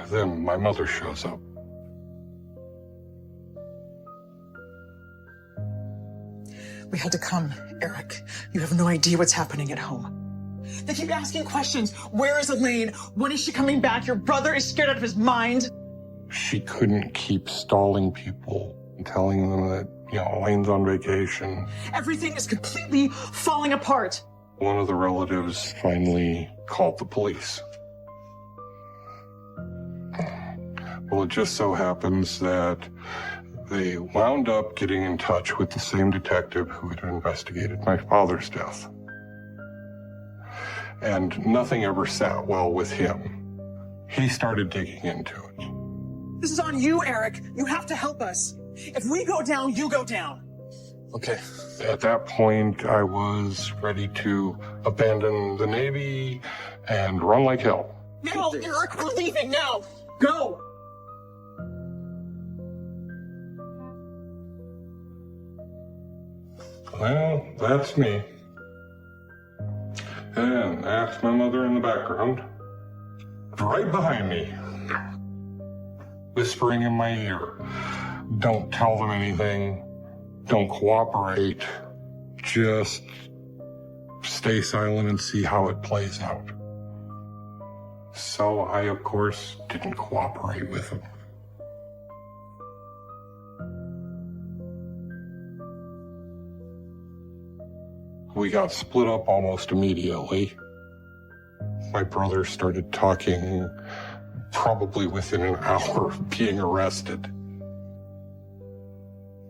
Then my mother shows up. We had to come, Eric. You have no idea what's happening at home. They keep asking questions. Where is Elaine? When is she coming back? Your brother is scared out of his mind. She couldn't keep stalling people and telling them that, Elaine's on vacation. Everything is completely falling apart. One of the relatives finally called the police. Well, it just so happens that they wound up getting in touch with the same detective who had investigated my father's death. And nothing ever sat well with him. He started digging into it. This is on you, Eric. You have to help us. If we go down, you go down. Okay. At that point, I was ready to abandon the Navy and run like hell. Now, Eric, we're leaving now. Go. Well, that's me. And that's my mother in the background. Right behind me. Whispering in my ear. Don't tell them anything. Don't cooperate. Just stay silent and see how it plays out. So I, of course, didn't cooperate with them. We got split up almost immediately. My brother started talking probably within an hour of being arrested.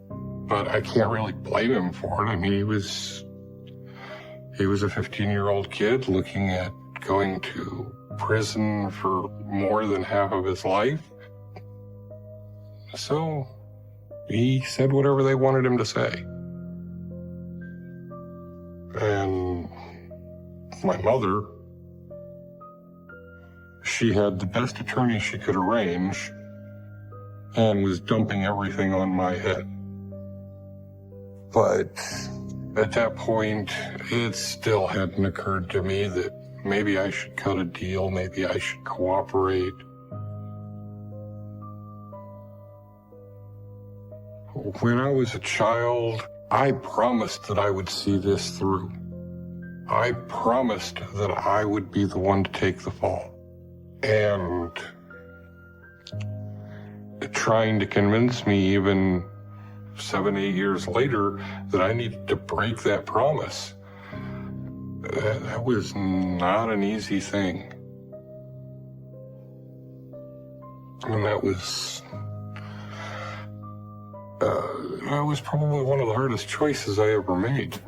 But I can't really blame him for it. I mean, he was a 15-year-old kid looking at going to prison for more than half of his life. So he said whatever they wanted him to say. And my mother, she had the best attorney she could arrange and was dumping everything on my head. But at that point, it still hadn't occurred to me that maybe I should cut a deal, maybe I should cooperate. When I was a child, I promised that I would see this through. I promised that I would be the one to take the fall. And trying to convince me even 7, 8 years later that I needed to break that promise, that was not an easy thing. And that was probably one of the hardest choices I ever made.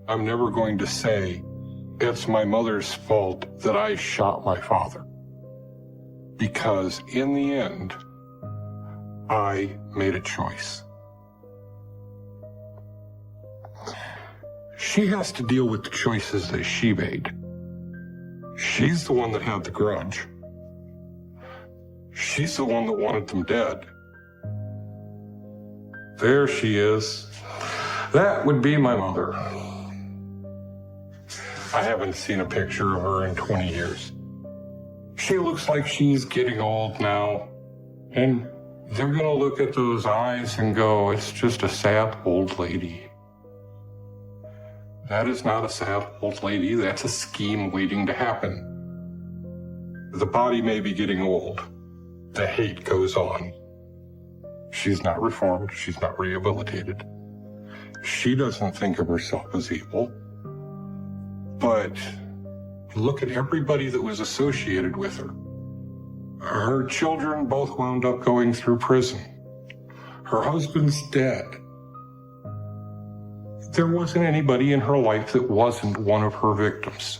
I'm never going to say it's my mother's fault that I shot my father. Because in the end, I made a choice. She has to deal with the choices that she made. She's the one that had the grudge. She's the one that wanted them dead. There she is. That would be my mother. I haven't seen a picture of her in 20 years. She looks like she's getting old now. And they're gonna look at those eyes and go, it's just a sad old lady. That is not a sad old lady. That's a scheme waiting to happen. The body may be getting old. The hate goes on. She's not reformed. She's not rehabilitated. She doesn't think of herself as evil. But look at everybody that was associated with her. Her children both wound up going through prison. Her husband's dead. There wasn't anybody in her life that wasn't one of her victims.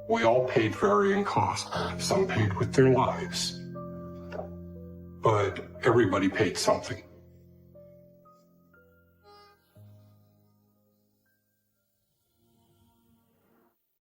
We all paid varying costs. Some paid with their lives. But everybody paid something.